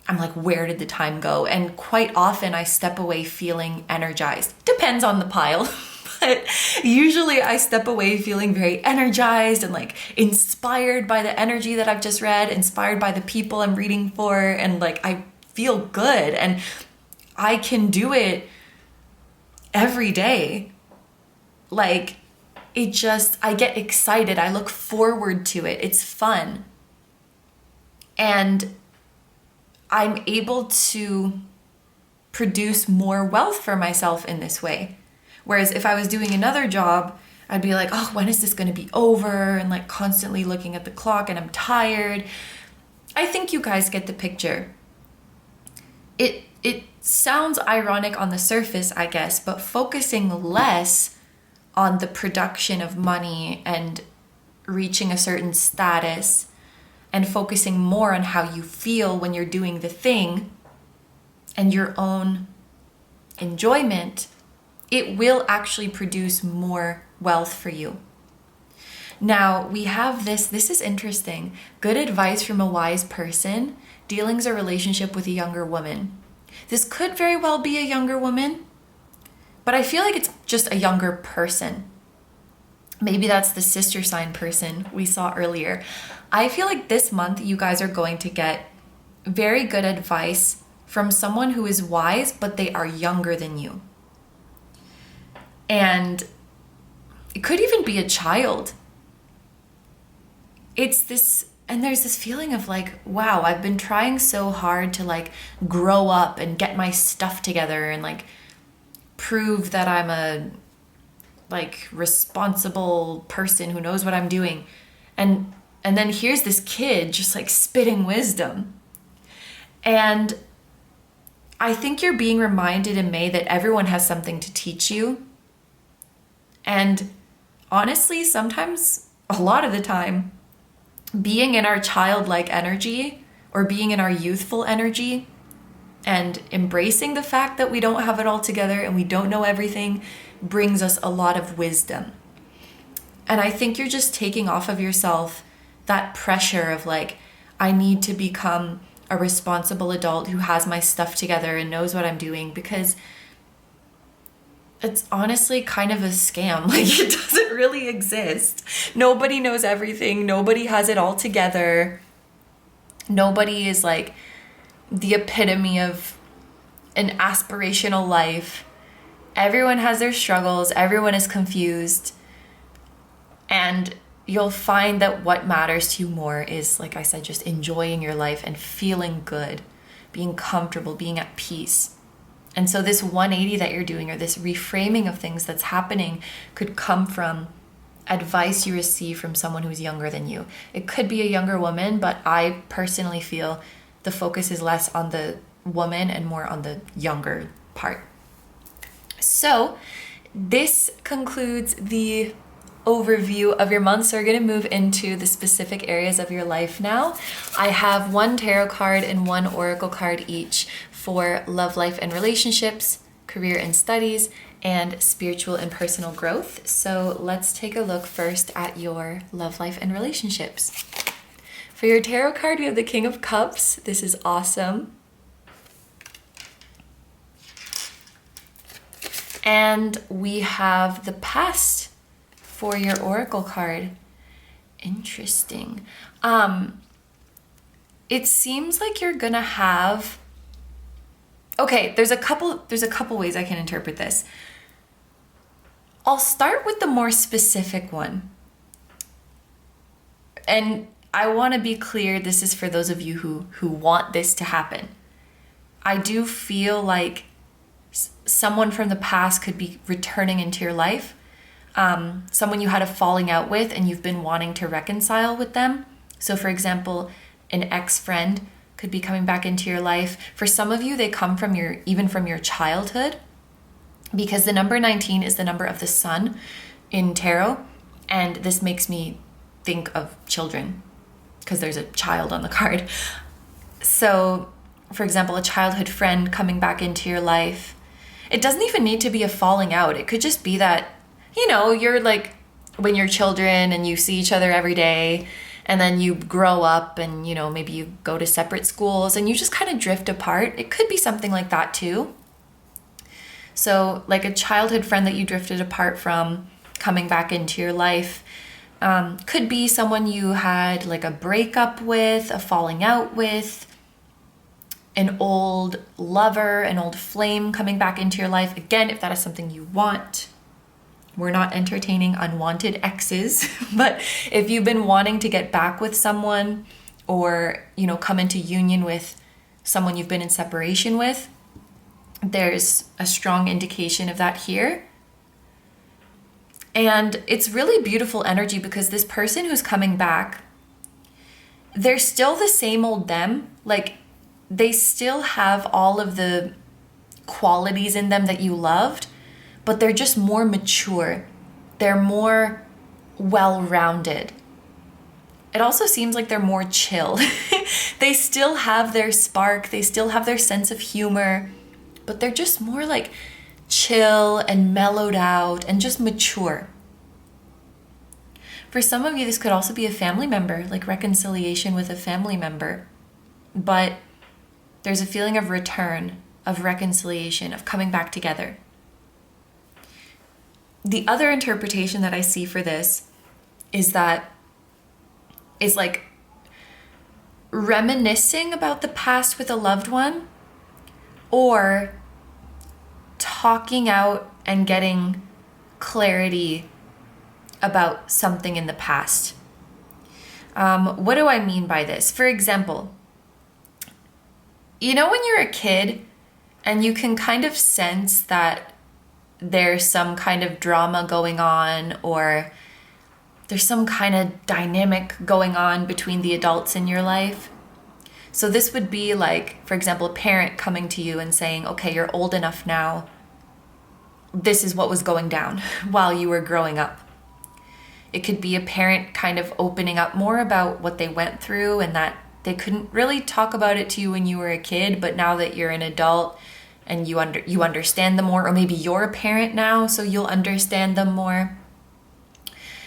I'm like, where did the time go? And quite often I step away feeling energized. Depends on the pile. But usually I step away feeling very energized and like inspired by the energy that I've just read, inspired by the people I'm reading for, and like I feel good and I can do it every day. Like I get excited. I look forward to it. It's fun. And I'm able to produce more wealth for myself in this way. Whereas if I was doing another job, I'd be like, oh, when is this going to be over? And like constantly looking at the clock and I'm tired. I think you guys get the picture. It sounds ironic on the surface, I guess, but focusing less on the production of money and reaching a certain status and focusing more on how you feel when you're doing the thing and your own enjoyment, it will actually produce more wealth for you. Now, we have this is interesting. Good advice from a wise person. Dealings or relationship with a younger woman. This could very well be a younger woman, but I feel like it's just a younger person. Maybe that's the sister sign person we saw earlier. I feel like this month you guys are going to get very good advice from someone who is wise, but they are younger than you. And it could even be a child. It's this, and there's this feeling of like, wow, I've been trying so hard to like grow up and get my stuff together and like prove that I'm a like responsible person who knows what I'm doing. And then here's this kid just like spitting wisdom. And I think you're being reminded in May that everyone has something to teach you. And honestly, sometimes, a lot of the time, being in our childlike energy or being in our youthful energy and embracing the fact that we don't have it all together and we don't know everything brings us a lot of wisdom. And I think you're just taking off of yourself that pressure of like, I need to become a responsible adult who has my stuff together and knows what I'm doing, because it's honestly kind of a scam. Like, it doesn't really exist. Nobody knows everything. Nobody has it all together. Nobody is like the epitome of an aspirational life. Everyone has their struggles. Everyone is confused. And you'll find that what matters to you more is, like I said, just enjoying your life and feeling good, being comfortable, being at peace. And so this 180 that you're doing, or this reframing of things that's happening, could come from advice you receive from someone who's younger than you. It could be a younger woman, but I personally feel the focus is less on the woman and more on the younger part. So this concludes the overview of your month. So we're going to move into the specific areas of your life now. I have one tarot card and one oracle card each for love, life, and relationships, career and studies, and spiritual and personal growth. So let's take a look first at your love, life, and relationships. For your tarot card, we have the King of Cups. This is awesome. And we have the Past for your oracle card. Interesting. It seems like you're gonna have, okay, there's a couple ways I can interpret this. I'll start with the more specific one. And I want to be clear, this is for those of you who want this to happen. I do feel like someone from the past could be returning into your life. Someone you had a falling out with and you've been wanting to reconcile with them. So for example, an ex-friend could be coming back into your life. For some of you, they come from even from your childhood, because the number 19 is the number of the sun in tarot. And this makes me think of children because there's a child on the card. So for example, a childhood friend coming back into your life. It doesn't even need to be a falling out. It could just be that, you're like when you're children and you see each other every day, and then you grow up and, maybe you go to separate schools and you just kind of drift apart. It could be something like that too. So like a childhood friend that you drifted apart from coming back into your life, could be someone you had like a breakup with, a falling out with, an old lover, an old flame coming back into your life. Again, if that is something you want, we're not entertaining unwanted exes, but if you've been wanting to get back with someone or, come into union with someone you've been in separation with, there's a strong indication of that here. And it's really beautiful energy because this person who's coming back, they're still the same old them. Like they still have all of the qualities in them that you loved, but they're just more mature. They're more well-rounded. It also seems like they're more chill. They still have their spark. They still have their sense of humor, but they're just more like chill and mellowed out and just mature. For some of you, this could also be a family member, like reconciliation with a family member. But there's a feeling of return, of reconciliation, of coming back together. The other interpretation that I see for this is like reminiscing about the past with a loved one, or talking out and getting clarity about something in the past. What do I mean by this? For example, when you're a kid and you can kind of sense that there's some kind of drama going on, or there's some kind of dynamic going on between the adults in your life. So this would be like, for example, a parent coming to you and saying, okay, you're old enough now. This is what was going down while you were growing up. It could be a parent kind of opening up more about what they went through and that they couldn't really talk about it to you when you were a kid, but now that you're an adult and you understand them more, or maybe you're a parent now, so you'll understand them more.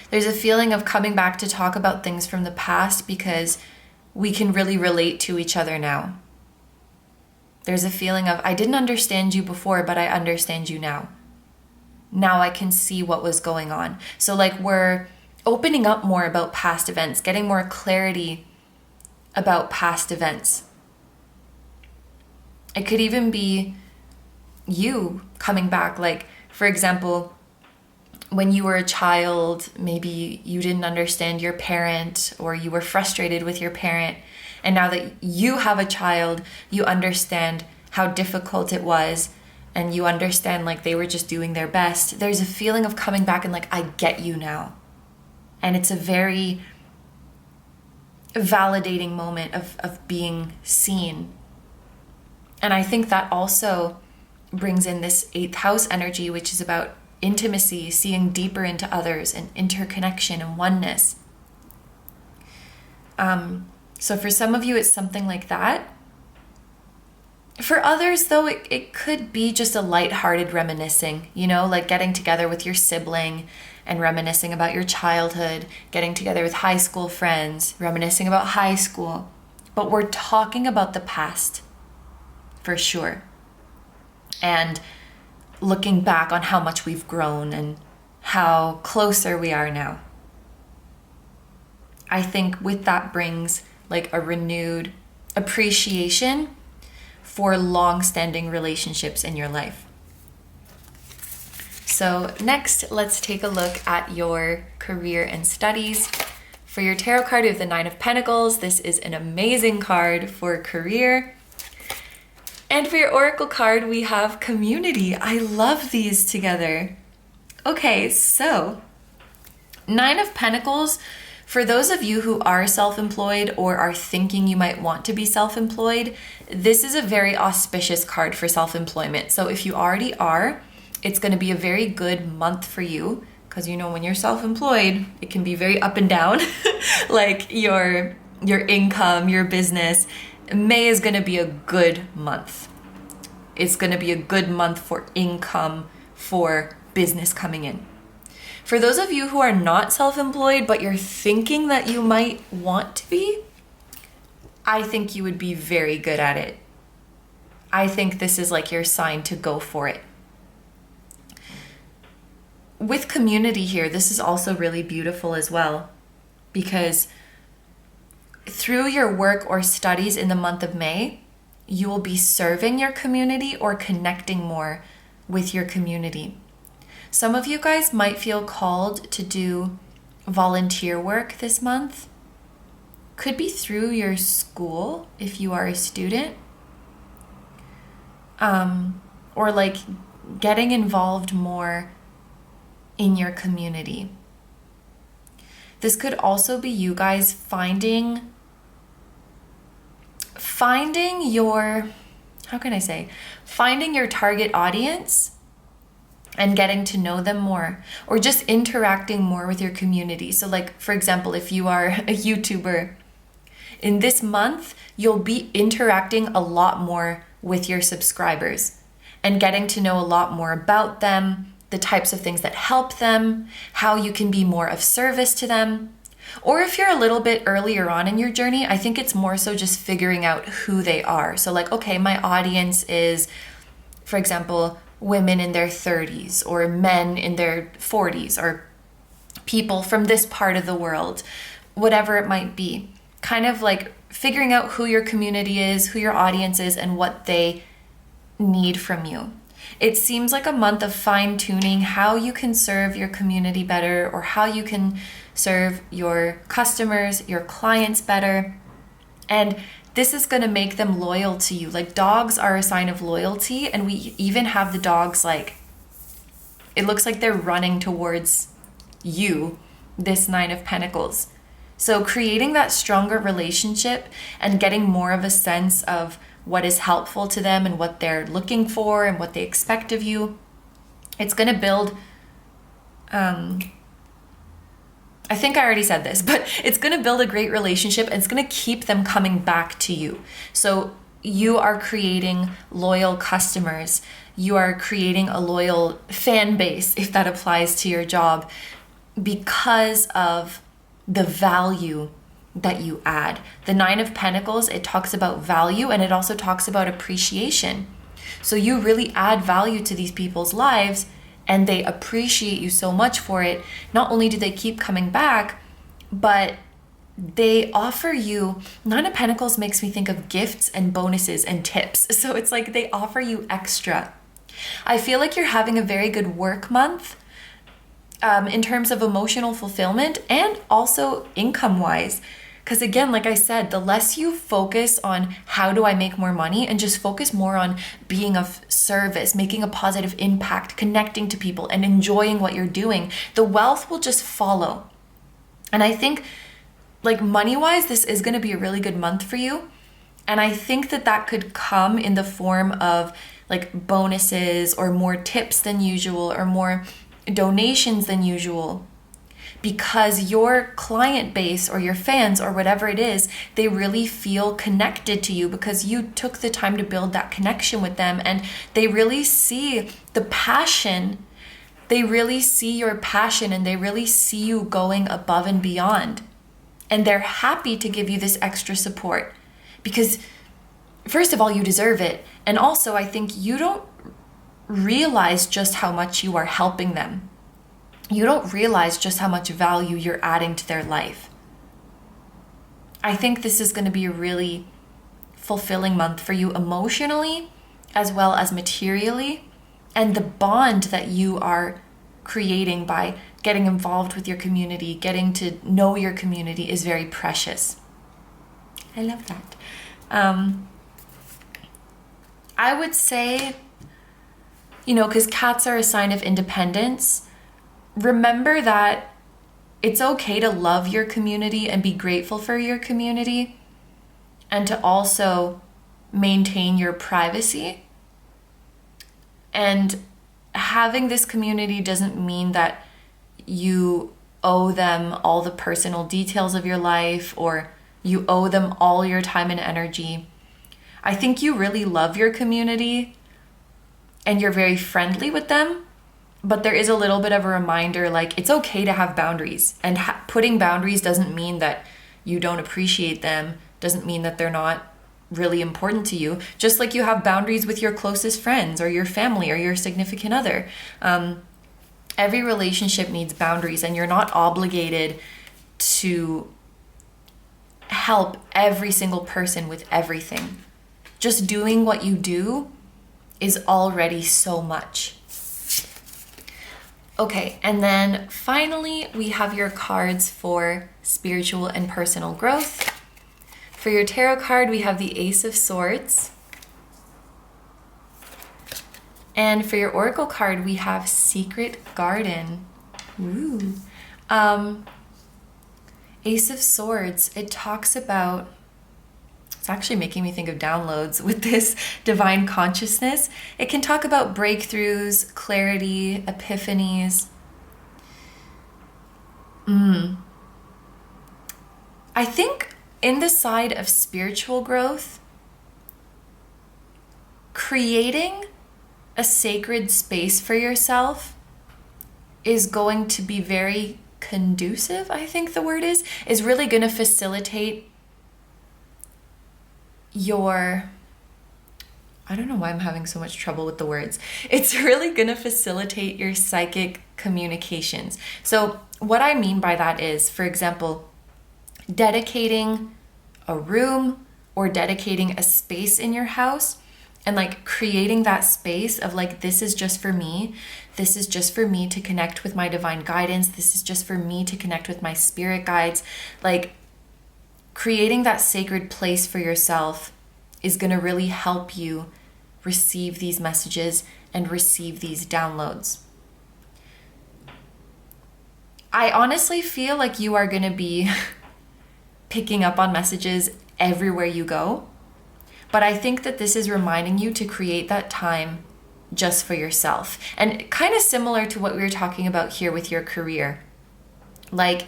There's a feeling of coming back to talk about things from the past because we can really relate to each other now. There's a feeling of, I didn't understand you before, but I understand you now. Now I can see what was going on. So like we're opening up more about past events, getting more clarity about past events. It could even be you coming back. Like, for example, when you were a child, maybe you didn't understand your parent or you were frustrated with your parent. And now that you have a child, you understand how difficult it was and you understand like they were just doing their best. There's a feeling of coming back and like, I get you now. And it's a very validating moment of being seen. And I think that also brings in this 8th house energy, which is about intimacy, seeing deeper into others, and interconnection and oneness. So for some of you, it's something like that. For others, though, it could be just a lighthearted reminiscing, like getting together with your sibling and reminiscing about your childhood, getting together with high school friends, reminiscing about high school. But we're talking about the past, for sure. And looking back on how much we've grown and how closer we are now. I think with that brings like a renewed appreciation for long-standing relationships in your life. So next, let's take a look at your career and studies. For your tarot card, we have the Nine of Pentacles. This is an amazing card for career. And for your oracle card, we have community. I love these together. Okay, so Nine of Pentacles, for those of you who are self-employed or are thinking you might want to be self-employed, this is a very auspicious card for self-employment. So if you already are, it's going to be a very good month for you, because you know when you're self-employed, it can be very up and down, like your income, your business. May is going to be a good month. It's going to be a good month for income, for business coming in. For those of you who are not self-employed, but you're thinking that you might want to be, I think you would be very good at it. I think this is like your sign to go for it. With community here, this is also really beautiful as well, because through your work or studies in the month of May, you will be serving your community or connecting more with your community. Some of you guys might feel called to do volunteer work this month. Could be through your school if you are a student. Or like getting involved more in your community. This could also be you guys finding your, finding your target audience and getting to know them more, or just interacting more with your community. So like, for example, if you are a YouTuber, in this month, you'll be interacting a lot more with your subscribers and getting to know a lot more about them, the types of things that help them, how you can be more of service to them. Or if you're a little bit earlier on in your journey, I think it's more so just figuring out who they are. So like, okay, my audience is, for example, women in their 30s or men in their 40s or people from this part of the world, whatever it might be. Kind of like figuring out who your community is, who your audience is, and what they need from you. It seems like a month of fine-tuning how you can serve your community better, or how you can serve your customers, your clients better. And this is going to make them loyal to you. Like, dogs are a sign of loyalty, and we even have the dogs, like, it looks like they're running towards you, this Nine of Pentacles. So creating that stronger relationship and getting more of a sense of what is helpful to them and what they're looking for and what they expect of you, it's going to build, I think I already said this, but it's going to build a great relationship, and it's going to keep them coming back to you. So you are creating loyal customers. You are creating a loyal fan base, if that applies to your job, because of the value that you add. The Nine of Pentacles, it talks about value, and it also talks about appreciation. So you really add value to these people's lives, and they appreciate you so much for it. Not only do they keep coming back, but they offer you, Nine of Pentacles makes me think of gifts and bonuses and tips. So it's like they offer you extra. I feel like you're having a very good work month in terms of emotional fulfillment and also income-wise. Because again, like I said, the less you focus on how do I make more money and just focus more on being of service, making a positive impact, connecting to people, and enjoying what you're doing, the wealth will just follow. And I think, like, money-wise, this is going to be a really good month for you. And I think that that could come in the form of like bonuses or more tips than usual or more donations than usual, because your client base or your fans or whatever it is, they really feel connected to you because you took the time to build that connection with them, and they really see the passion. They really see your passion, and they really see you going above and beyond. And they're happy to give you this extra support because, first of all, you deserve it. And also, I think you don't realize just how much you are helping them. You don't realize just how much value you're adding to their life. I think this is going to be a really fulfilling month for you emotionally as well as materially. And the bond that you are creating by getting involved with your community, getting to know your community is very precious. I love that. I would say, because cats are a sign of independence, remember that it's okay to love your community and be grateful for your community, and to also maintain your privacy. And having this community doesn't mean that you owe them all the personal details of your life, or you owe them all your time and energy. I think you really love your community and you're very friendly with them, but there is a little bit of a reminder, like, it's okay to have boundaries, and putting boundaries doesn't mean that you don't appreciate them, doesn't mean that they're not really important to you, just like you have boundaries with your closest friends or your family or your significant other. Every relationship needs boundaries, and you're not obligated to help every single person with everything. Just doing what you do is already so much. Okay, and then finally, we have your cards for spiritual and personal growth. For your tarot card, we have the Ace of Swords. And for your Oracle card, we have Secret Garden. Ooh. Ace of Swords, it talks about, it's actually making me think of downloads with this divine consciousness. It can talk about breakthroughs, clarity, epiphanies. I think in the side of spiritual growth, creating a sacred space for yourself is going to be very conducive, I think the word is really going to facilitate your, I don't know why I'm having so much trouble with the words. It's really going to facilitate your psychic communications. So what I mean by that is, for example, dedicating a room or dedicating a space in your house, and like creating that space of like, this is just for me. This is just for me to connect with my divine guidance. This is just for me to connect with my spirit guides. Like, creating that sacred place for yourself is going to really help you receive these messages and receive these downloads. I honestly feel like you are going to be picking up on messages everywhere you go. But I think that this is reminding you to create that time just for yourself. And kind of similar to what we were talking about here with your career. Like,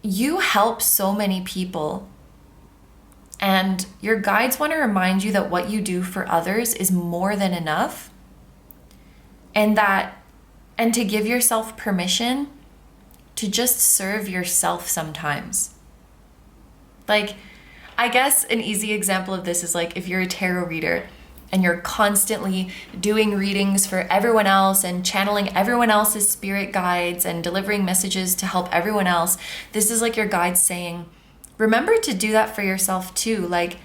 you help so many people, and your guides want to remind you that what you do for others is more than enough, and to give yourself permission to just serve yourself sometimes. Like, I guess an easy example of this is like if you're a tarot reader and you're constantly doing readings for everyone else and channeling everyone else's spirit guides and delivering messages to help everyone else. This is like your guides saying, remember to do that for yourself too. Like,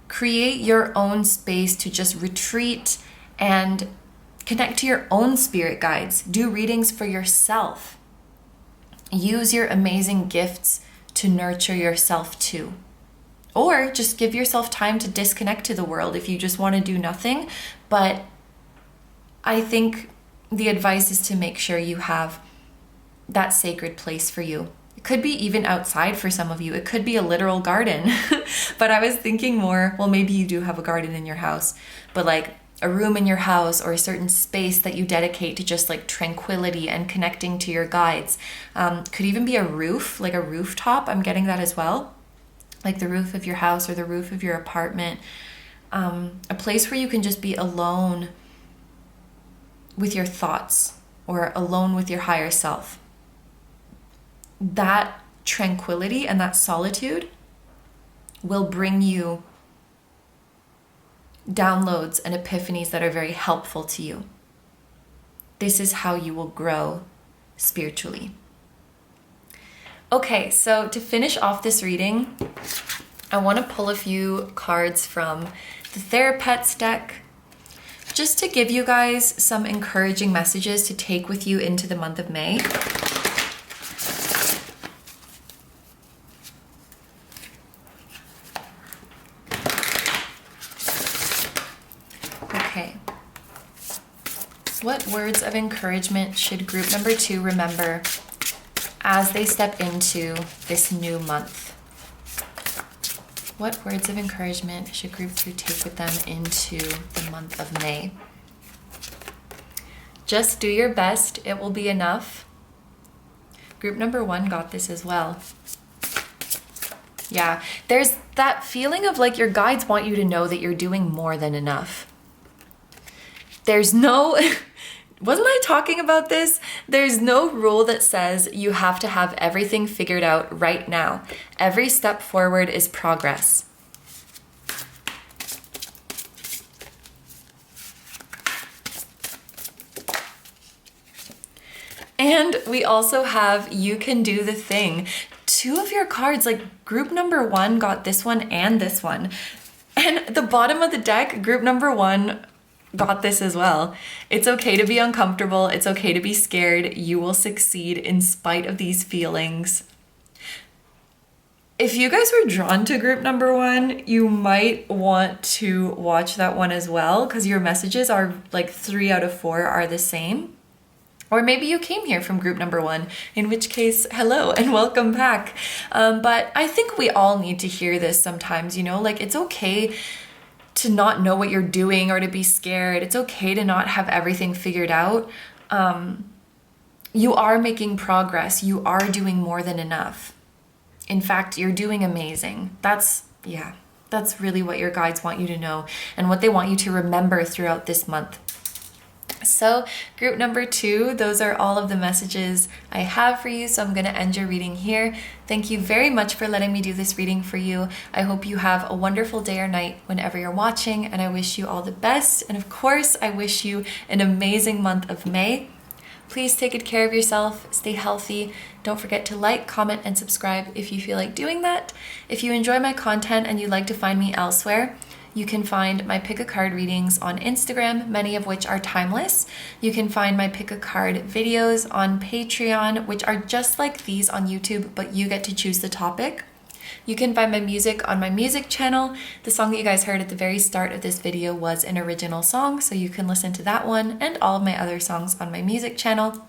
create your own space to just retreat and connect to your own spirit guides. Do readings for yourself. Use your amazing gifts to nurture yourself too. Or just give yourself time to disconnect to the world if you just want to do nothing. But I think the advice is to make sure you have that sacred place for you. It could be even outside for some of you. It could be a literal garden. But I was thinking more, well, maybe you do have a garden in your house, but like a room in your house or a certain space that you dedicate to just like tranquility and connecting to your guides. Could even be a roof, like a rooftop. I'm getting that as well. Like the roof of your house or the roof of your apartment. A place where you can just be alone with your thoughts or alone with your higher self. That tranquility and that solitude will bring you downloads and epiphanies that are very helpful to you. This is how you will grow spiritually. Okay, so to finish off this reading, I want to pull a few cards from the Thera-pets deck. just to give you guys some encouraging messages to take with you into the month of May. Okay. What words of encouragement should group number 2 remember as they step into this new month? What words of encouragement should group 2 take with them into the month of May? Just do your best. It will be enough. Group number 1 got this as well. Yeah, there's that feeling of like your guides want you to know that you're doing more than enough. There's no... Wasn't I talking about this? There's no rule that says you have to have everything figured out right now. Every step forward is progress. And we also have You Can Do the Thing. 2 of your cards, like group number 1 got this one and this one. And the bottom of the deck, group number 1 got this as well. It's okay to be uncomfortable. It's okay to be scared. You will succeed in spite of these feelings. If you guys were drawn to group number 1, you might want to watch that one as well, because your messages are like 3 out of 4 are the same. Or maybe you came here from group number 1, in which case, hello and welcome back. But I think we all need to hear this sometimes, you know, like it's okay to not know what you're doing or to be scared. It's okay to not have everything figured out. You are making progress. You are doing more than enough. In fact, you're doing amazing. That's really what your guides want you to know and what they want you to remember throughout this month. So group number 2, those are all of the messages I have for you. So I'm going to end your reading here. Thank you very much for letting me do this reading for you. I hope you have a wonderful day or night whenever you're watching, and I wish you all the best. And of course, I wish you an amazing month of May. Please take good care of yourself, stay healthy. Don't forget to like, comment, and subscribe if you feel like doing that. If you enjoy my content and you'd like to find me elsewhere, you can find my pick a card readings on Instagram, many of which are timeless. You can find my pick a card videos on Patreon, which are just like these on YouTube, but you get to choose the topic. You can find my music on my music channel. The song that you guys heard at the very start of this video was an original song, so you can listen to that one and all of my other songs on my music channel.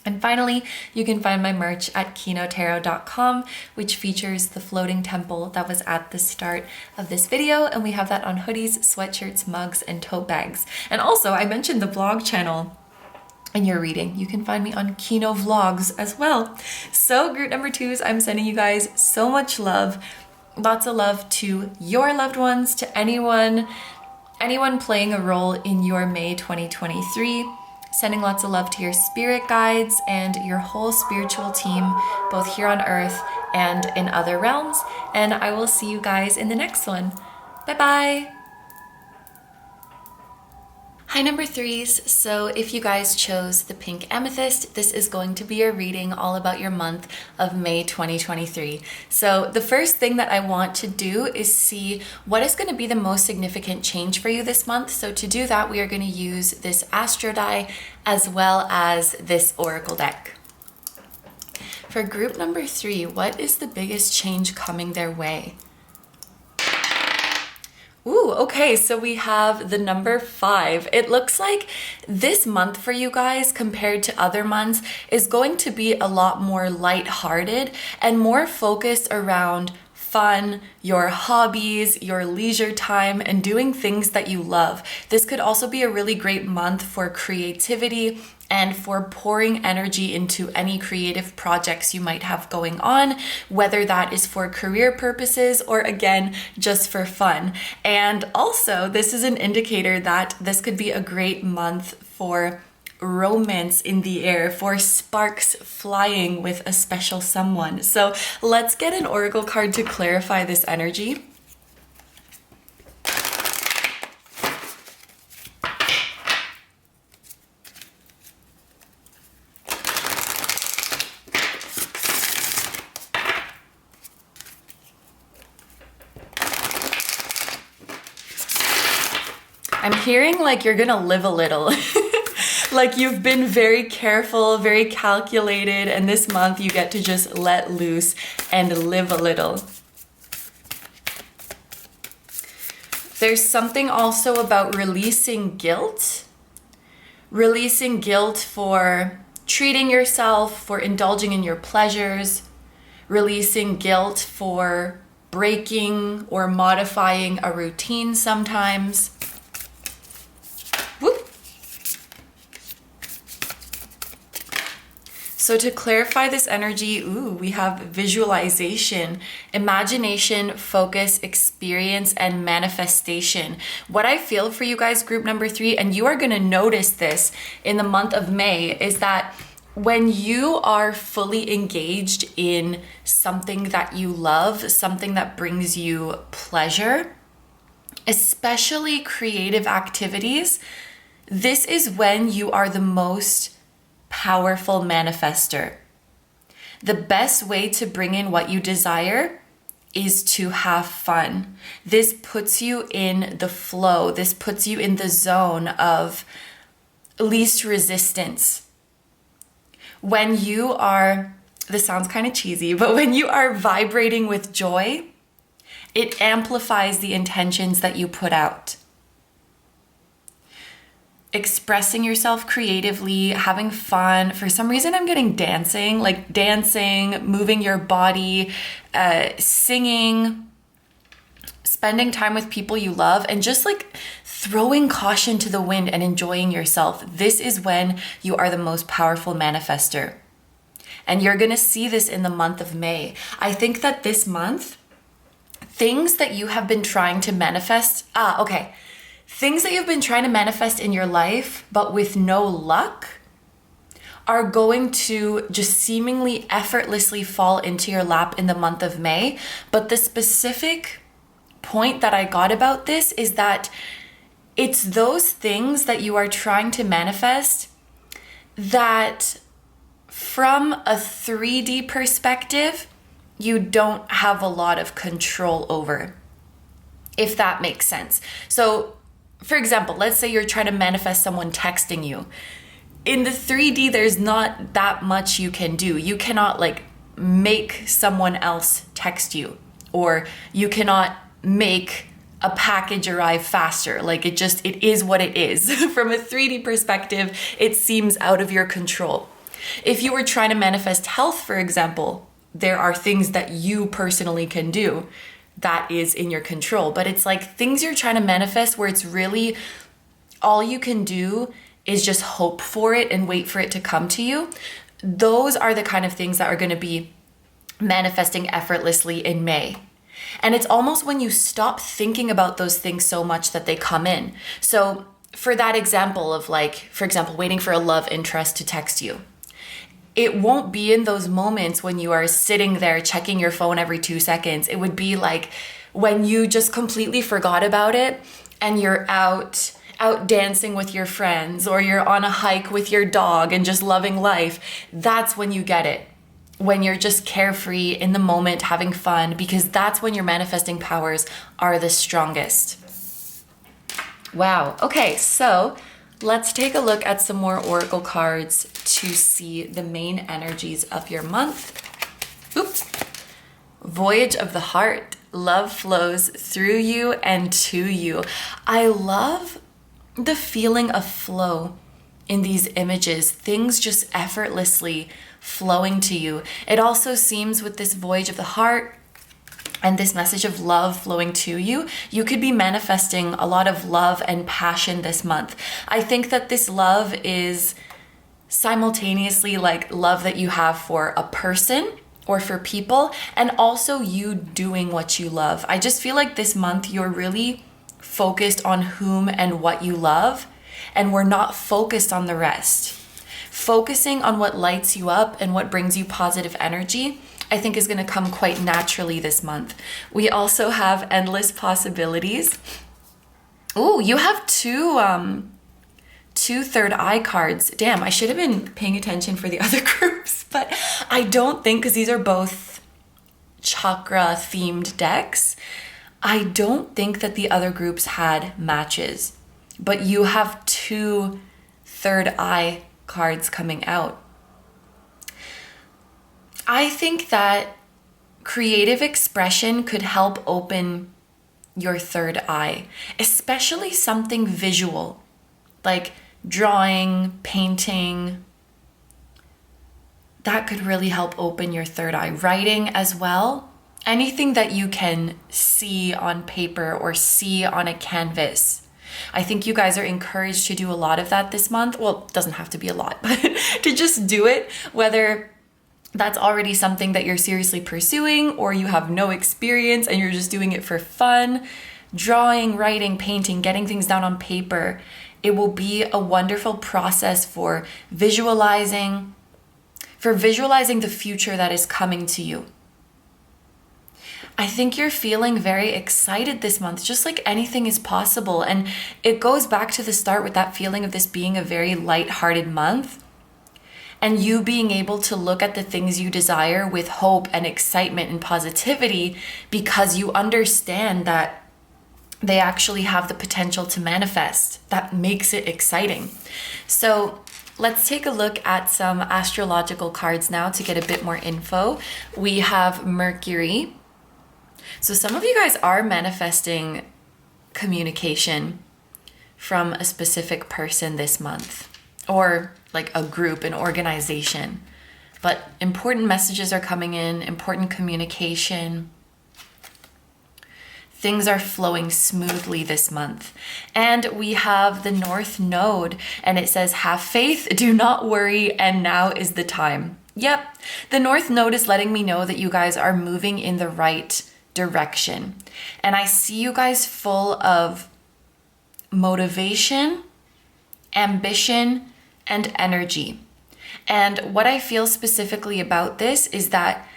And finally, you can find my merch at kinotarot.com, which features the floating temple that was at the start of this video. And we have that on hoodies, sweatshirts, mugs, and tote bags. And also, I mentioned the vlog channel in your reading. You can find me on Kino Vlogs as well. So group number 2s, I'm sending you guys so much love. Lots of love to your loved ones, to anyone playing a role in your May 2023. Sending lots of love to your spirit guides and your whole spiritual team, both here on Earth and in other realms. And I will see you guys in the next one. Bye-bye. Hi number 3s, so if you guys chose the pink amethyst, this is going to be a reading all about your month of May 2023. So the first thing that I want to do is see what is going to be the most significant change for you this month. So to do that, we are going to use this astro die as well as this oracle deck. For group number 3, what is the biggest change coming their way? Ooh, okay, so we have the number 5. It looks like this month for you guys compared to other months is going to be a lot more lighthearted and more focused around fun, your hobbies, your leisure time, and doing things that you love. This could also be a really great month for creativity and for pouring energy into any creative projects you might have going on, whether that is for career purposes or again, just for fun. And also, this is an indicator that this could be a great month for romance in the air, for sparks flying with a special someone. So let's get an oracle card to clarify this energy. I'm hearing like you're gonna live a little. Like you've been very careful, very calculated, and this month you get to just let loose and live a little. There's something also about releasing guilt. Releasing guilt for treating yourself, for indulging in your pleasures. Releasing guilt for breaking or modifying a routine sometimes. Whoop. So to clarify this energy, we have visualization, imagination, focus, experience, and manifestation. What I feel for you guys, group number 3, and you are going to notice this in the month of May, is that when you are fully engaged in something that you love, something that brings you pleasure, especially creative activities, this is when you are the most powerful manifester. The best way to bring in what you desire is to have fun. This puts you in the flow. This puts you in the zone of least resistance. When you are, this sounds kind of cheesy, but when you are vibrating with joy, it amplifies the intentions that you put out. Expressing yourself creatively, having fun. For some reason, I'm getting dancing, like dancing, moving your body, singing, spending time with people you love, and just like throwing caution to the wind and enjoying yourself. This is when you are the most powerful manifester. And you're going to see this in the month of May. I think that this month, things that you have been trying to manifest, things that you've been trying to manifest in your life, but with no luck, are going to just seemingly effortlessly fall into your lap in the month of May. But the specific point that I got about this is that it's those things that you are trying to manifest that from a 3D perspective, you don't have a lot of control over, if that makes sense. So, for example, let's say you're trying to manifest someone texting you. In the 3D, there's not that much you can do. You cannot like make someone else text you, or you cannot make a package arrive faster. Like it is what it is. From a 3D perspective, it seems out of your control. If you were trying to manifest health, for example, there are things that you personally can do that is in your control. But it's like things you're trying to manifest where it's really all you can do is just hope for it and wait for it to come to you. Those are the kind of things that are going to be manifesting effortlessly in May. And it's almost when you stop thinking about those things so much that they come in. So for that example of like, for example, waiting for a love interest to text you, it won't be in those moments when you are sitting there checking your phone every 2 seconds. It would be like when you just completely forgot about it and you're out dancing with your friends, or you're on a hike with your dog and just loving life. That's when you get it. When you're just carefree in the moment, having fun, because that's when your manifesting powers are the strongest. Wow. Okay, so let's take a look at some more oracle cards to see the main energies of your month. Oops. Voyage of the heart. Love flows through you and to you. I love the feeling of flow in these images. Things just effortlessly flowing to you. It also seems with this voyage of the heart and this message of love flowing to you, you could be manifesting a lot of love and passion this month. I think that this love is simultaneously like love that you have for a person or for people, and also you doing what you love. I just feel like this month you're really focused on whom and what you love, and we're not focused on the rest. Focusing on what lights you up and what brings you positive energy, I think is going to come quite naturally this month. We also have endless possibilities. Ooh, you have two third eye cards. Damn, I should have been paying attention for the other groups, but I don't think, because these are both chakra themed decks, I don't think that the other groups had matches. but you have 2 third eye cards coming out. I think that creative expression could help open your third eye, especially something visual, like drawing, painting. That could really help open your third eye. Writing as well. Anything that you can see on paper or see on a canvas. I think you guys are encouraged to do a lot of that this month. Well, it doesn't have to be a lot, but to just do it, whether that's already something that you're seriously pursuing or you have no experience and you're just doing it for fun. Drawing, writing, painting, getting things down on paper. It will be a wonderful process for visualizing the future that is coming to you. I think you're feeling very excited this month, just like anything is possible. And it goes back to the start with that feeling of this being a very light-hearted month and you being able to look at the things you desire with hope and excitement and positivity because you understand that they actually have the potential to manifest. That makes it exciting. So let's take a look at some astrological cards now to get a bit more info. We have Mercury. So some of you guys are manifesting communication from a specific person this month, or like a group, an organization. But important messages are coming in, important communication. Things are flowing smoothly this month. And we have the North Node, and it says, have faith, do not worry, and now is the time. Yep, the North Node is letting me know that you guys are moving in the right direction. And I see you guys full of motivation, ambition, and energy. And what I feel specifically about this is that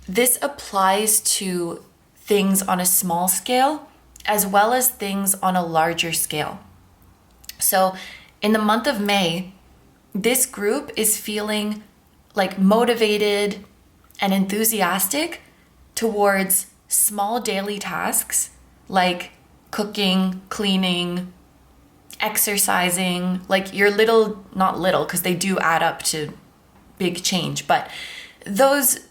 this applies to things on a small scale as well as things on a larger scale. So in the month of May, this group is feeling like motivated and enthusiastic towards small daily tasks like cooking, cleaning, exercising, like your little, not little, because they do add up to big change, but those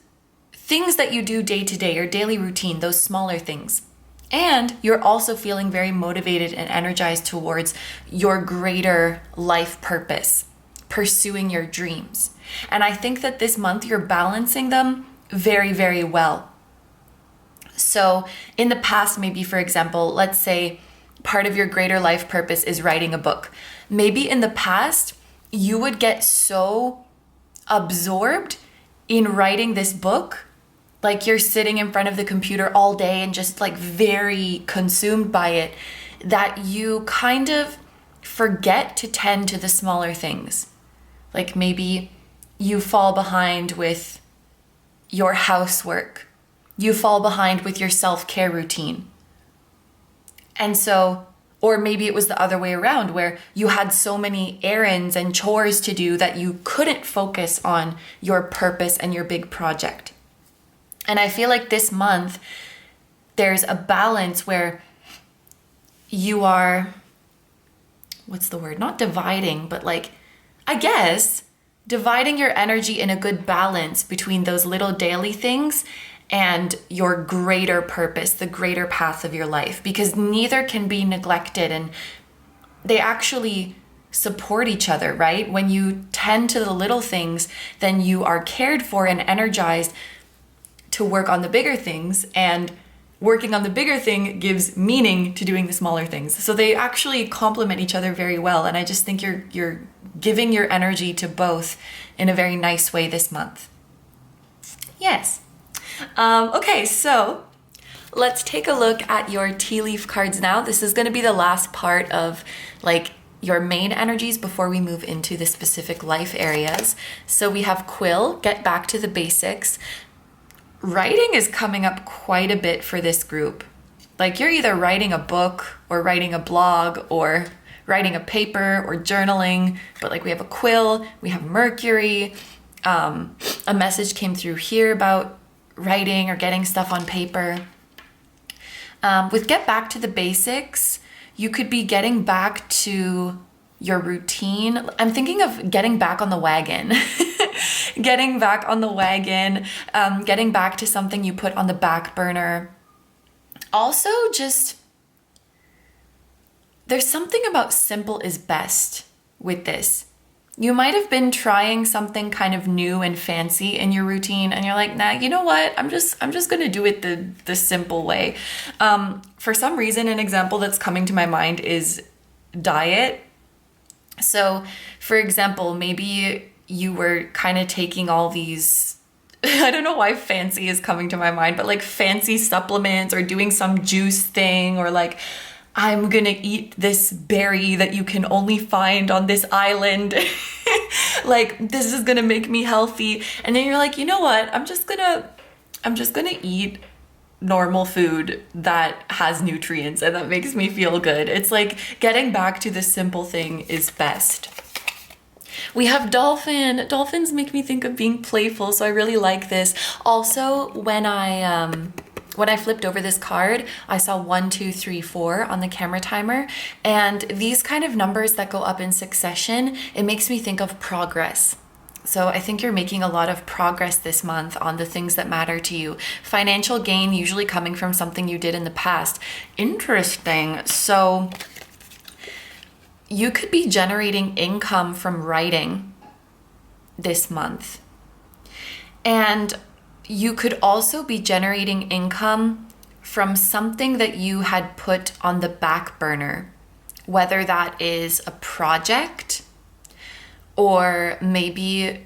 things that you do day to day, your daily routine, those smaller things. And you're also feeling very motivated and energized towards your greater life purpose, pursuing your dreams. And I think that this month you're balancing them very, very well. So in the past, maybe for example, let's say part of your greater life purpose is writing a book. Maybe in the past, you would get so absorbed in writing this book, like you're sitting in front of the computer all day and just like very consumed by it, that you kind of forget to tend to the smaller things. Like maybe you fall behind with your housework. You fall behind with your self-care routine. And so, or maybe it was the other way around where you had so many errands and chores to do that you couldn't focus on your purpose and your big project. And I feel like this month, there's a balance where you are, what's the word? Not dividing, but like, I guess, dividing your energy in a good balance between those little daily things and your greater purpose, the greater path of your life, because neither can be neglected and they actually support each other, right? When you tend to the little things, then you are cared for and energized to work on the bigger things, and working on the bigger thing gives meaning to doing the smaller things. So they actually complement each other very well, and I just think you're giving your energy to both in a very nice way this month. Yes. Okay, so let's take a look at your tea leaf cards now. This is going to be the last part of like your main energies before we move into the specific life areas. So we have Quill, get back to the basics. Writing is coming up quite a bit for this group. Like you're either writing a book or writing a blog or writing a paper or journaling, but like we have a quill, we have Mercury. A message came through here about writing or getting stuff on paper. With get back to the basics, you could be getting back to your routine. I'm thinking of getting back on the wagon. Getting back on the wagon, getting back to something you put on the back burner. Also, just there's something about simple is best with this. You might have been trying something kind of new and fancy in your routine, and you're like, nah, you know what? I'm just gonna do it the simple way. For some reason, an example that's coming to my mind is diet. So, for example, maybe you were kind of taking all these, I don't know why fancy is coming to my mind, but like fancy supplements or doing some juice thing, or like, I'm gonna eat this berry that you can only find on this island. Like, this is gonna make me healthy. And then you're like, you know what? I'm just gonna eat normal food that has nutrients and that makes me feel good. It's like getting back to the simple thing is best. We have dolphin. Dolphins make me think of being playful, so I really like this. Also, when I flipped over this card, I saw 1, 2, 3, 4 on the camera timer. And these kind of numbers that go up in succession, it makes me think of progress. So I think you're making a lot of progress this month on the things that matter to you. Financial gain usually coming from something you did in the past. Interesting. So you could be generating income from writing this month. And you could also be generating income from something that you had put on the back burner, whether that is a project, or maybe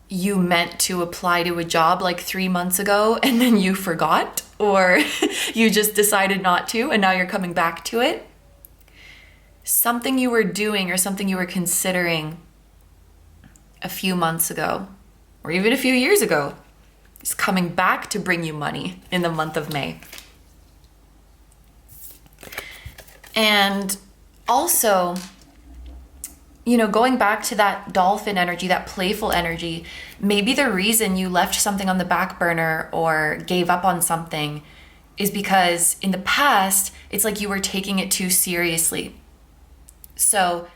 you meant to apply to a job like 3 months ago and then you forgot, or you just decided not to and now you're coming back to it. Something you were doing or something you were considering a few months ago or even a few years ago is coming back to bring you money in the month of May. And also, you know, going back to that dolphin energy, that playful energy, maybe the reason you left something on the back burner or gave up on something is because in the past, it's like you were taking it too seriously. So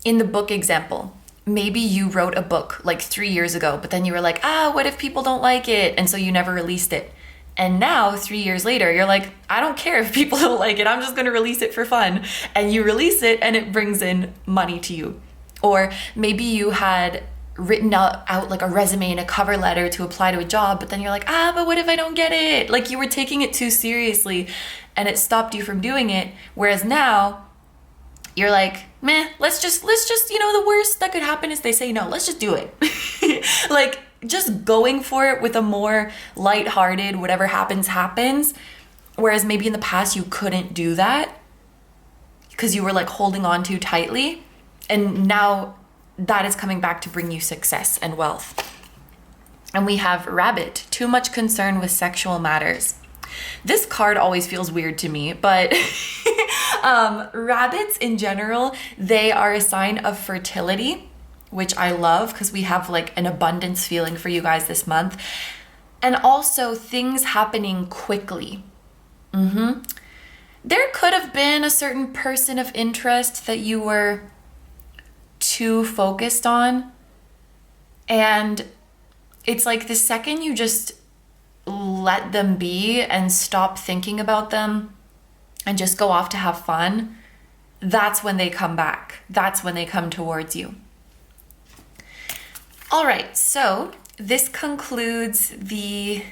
in the book example, maybe you wrote a book like 3 years ago, but then you were like, what if people don't like it? And so you never released it. And now 3 years later, you're like, I don't care if people don't like it. I'm just going to release it for fun. And you release it and it brings in money to you. Or maybe you had written out like a resume and a cover letter to apply to a job, but then you're like, but what if I don't get it? Like you were taking it too seriously and it stopped you from doing it. Whereas now you're like, meh, let's just, you know, the worst that could happen is they say no, let's just do it. Like just going for it with a more lighthearted, whatever happens, happens. Whereas maybe in the past you couldn't do that because you were like holding on too tightly. And now that is coming back to bring you success and wealth. And we have rabbit, too much concern with sexual matters. This card always feels weird to me, but rabbits in general, they are a sign of fertility, which I love because we have like an abundance feeling for you guys this month. And also things happening quickly. There could have been a certain person of interest that you were too focused on. And it's like the second you just let them be and stop thinking about them and just go off to have fun, that's when they come back. That's when they come towards you. All right, so this concludes the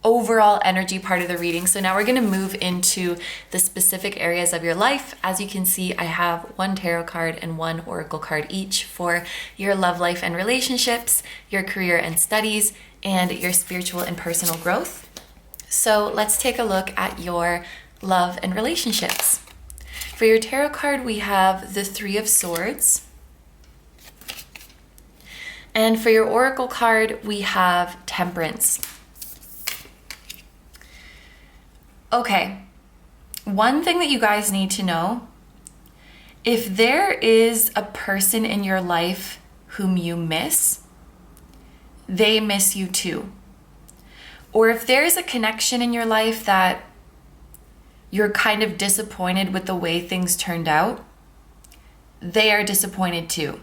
overall energy part of the reading. So now we're going to move into the specific areas of your life. As you can see, I have 1 tarot card and 1 oracle card each for your love life and relationships, your career and studies, and your spiritual and personal growth. So let's take a look at your love and relationships. For your tarot card, we have the 3 of Swords. And for your oracle card, we have Temperance. Okay, one thing that you guys need to know, if there is a person in your life whom you miss, they miss you too. Or if there is a connection in your life that you're kind of disappointed with the way things turned out, they are disappointed too.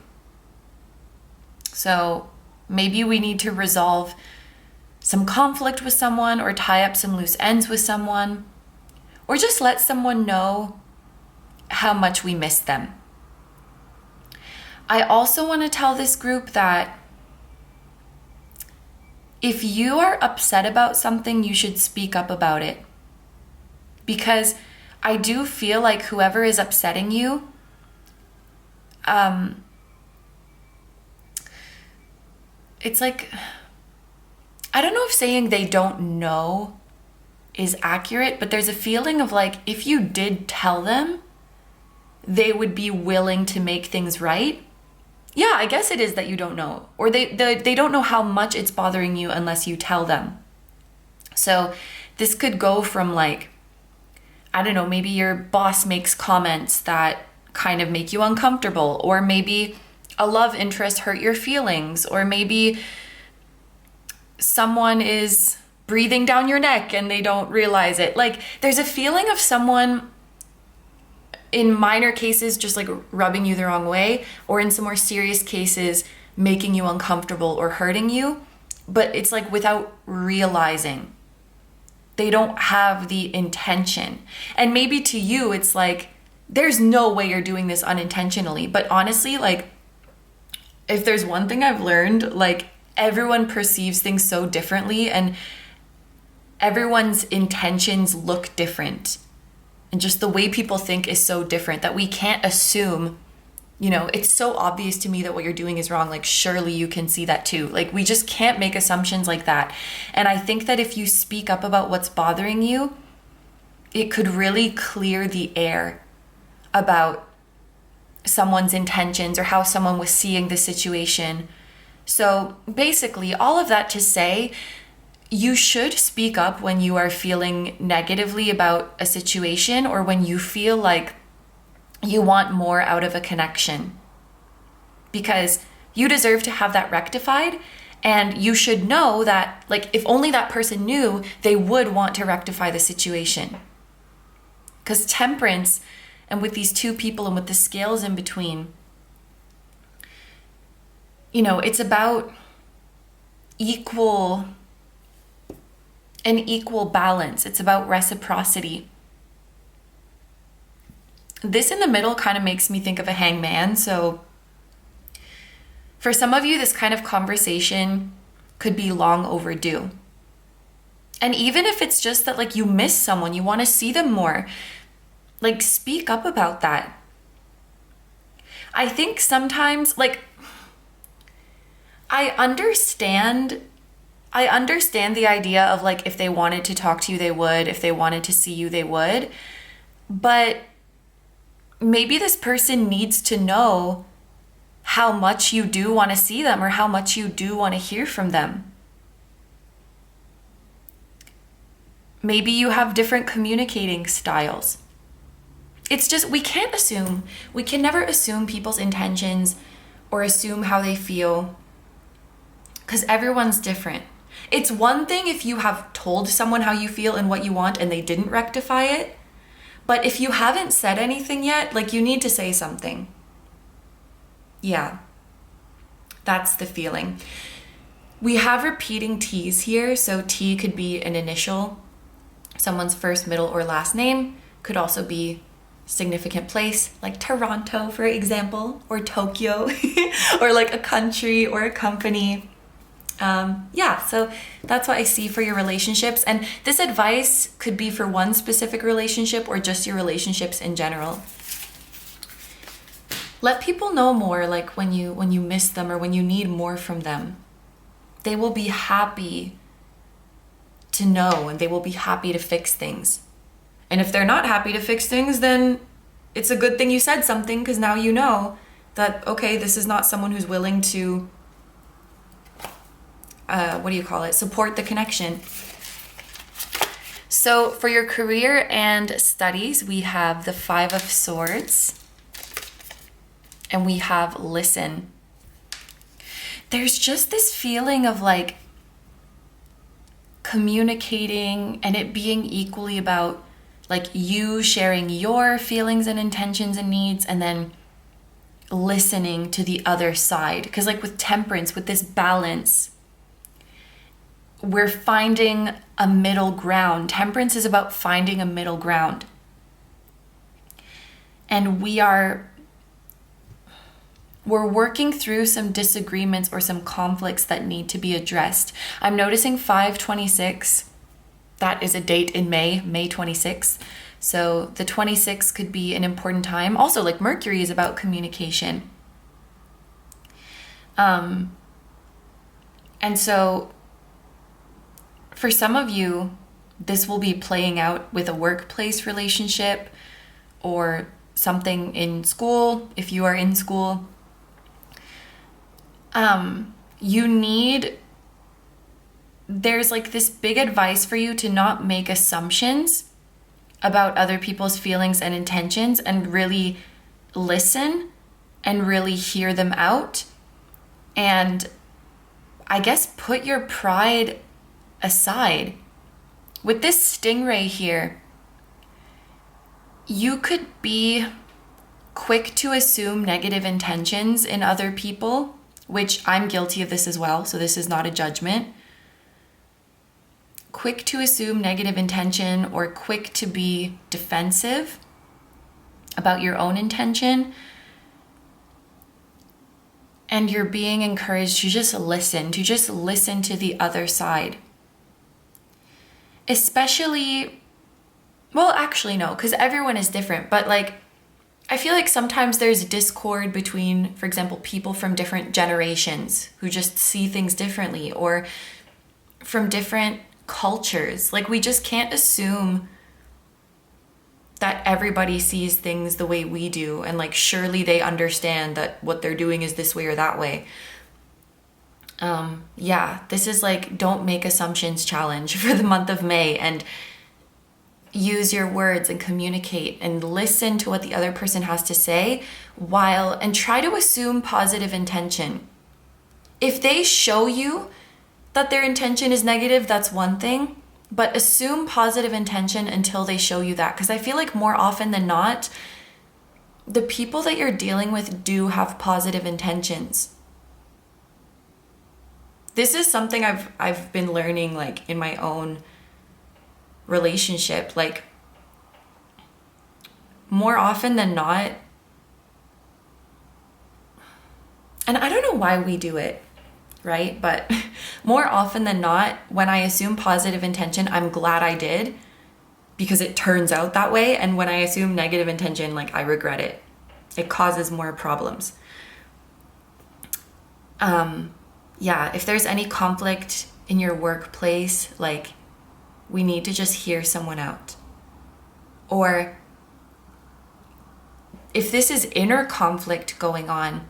So maybe we need to resolve some conflict with someone, or tie up some loose ends with someone, or just let someone know how much we miss them. I also want to tell this group that if you are upset about something, you should speak up about it. Because I do feel like whoever is upsetting you, it's like, I don't know if saying they don't know is accurate, but there's a feeling of like, if you did tell them, they would be willing to make things right. Yeah, I guess it is that you don't know. Or they don't know how much it's bothering you unless you tell them. So this could go from like, I don't know, maybe your boss makes comments that kind of make you uncomfortable, or maybe a love interest hurt your feelings, or maybe someone is breathing down your neck and they don't realize it. Like, there's a feeling of someone, in minor cases, just like rubbing you the wrong way, or in some more serious cases, making you uncomfortable or hurting you, but it's like without realizing. They don't have the intention. And maybe to you, it's like, there's no way you're doing this unintentionally. But honestly, like, if there's one thing I've learned, like, everyone perceives things so differently, and everyone's intentions look different. And just the way people think is so different that we can't assume, you know, it's so obvious to me that what you're doing is wrong. Like, surely you can see that too. Like, we just can't make assumptions like that. And I think that if you speak up about what's bothering you, it could really clear the air about someone's intentions or how someone was seeing the situation. So basically, all of that to say, you should speak up when you are feeling negatively about a situation, or when you feel like you want more out of a connection, because you deserve to have that rectified. And you should know that, like, if only that person knew, they would want to rectify the situation. Because temperance, and with these two people and with the scales in between, you know, it's about an equal balance. It's about reciprocity. This in the middle kind of makes me think of a hangman. So for some of you, this kind of conversation could be long overdue. And even if it's just that, like, you miss someone, you want to see them more, like, speak up about that. I think sometimes, like, I understand the idea of, like, if they wanted to talk to you, they would. If they wanted to see you, they would. But maybe this person needs to know how much you do want to see them, or how much you do want to hear from them. Maybe you have different communicating styles. It's just, we can't assume. We can never assume people's intentions or assume how they feel, because everyone's different. It's one thing if you have told someone how you feel and what you want and they didn't rectify it. But if you haven't said anything yet, like, you need to say something. Yeah, that's the feeling. We have repeating T's here. So T could be an initial, someone's first, middle, or last name. Could also be significant place, like Toronto, for example, or Tokyo, or like a country or a company. Yeah, so that's what I see for your relationships. And this advice could be for one specific relationship or just your relationships in general. Let people know more, like when you miss them or when you need more from them. They will be happy to know, and they will be happy to fix things. And if they're not happy to fix things, then it's a good thing you said something, because now you know that, okay, this is not someone who's willing to support the connection. So for your career and studies, we have the 5 of Swords, and we have listen. There's just this feeling of, like, communicating and it being equally about Like you sharing your feelings and intentions and needs, and then listening to the other side. Because like with temperance, with this balance, we're finding a middle ground. Temperance is about finding a middle ground. And we're working through some disagreements or some conflicts that need to be addressed. I'm noticing 5/26, that is a date in May 26th. So the 26th could be an important time. Also, like Mercury is about communication. And so for some of you, this will be playing out with a workplace relationship or something in school, if you are in school. There's like this big advice for you to not make assumptions about other people's feelings and intentions, and really listen and really hear them out. And I guess put your pride aside. With this stingray here, you could be quick to assume negative intentions in other people, which I'm guilty of this as well, so this is not a judgment. Quick to assume negative intention, or quick to be defensive about your own intention. And you're being encouraged to just listen to the other side. Especially, well, actually no, because everyone is different, but like, I feel like sometimes there's discord between, for example, people from different generations who just see things differently, or from different cultures. Like, we just can't assume that everybody sees things the way we do, and like surely they understand that what they're doing is this way or that way. This is like, don't make assumptions challenge for the month of May, and use your words and communicate and listen to what the other person has to say, and try to assume positive intention. If they show you that their intention is negative, that's one thing, but assume positive intention until they show you that. Because I feel like more often than not, the people that you're dealing with do have positive intentions. This is something I've been learning, like in my own relationship. Like, more often than not, and I don't know why we do it, right? But more often than not, when I assume positive intention, I'm glad I did, because it turns out that way. And when I assume negative intention, like, I regret it. It causes more problems. If there's any conflict in your workplace, like, we need to just hear someone out. Or if this is inner conflict going on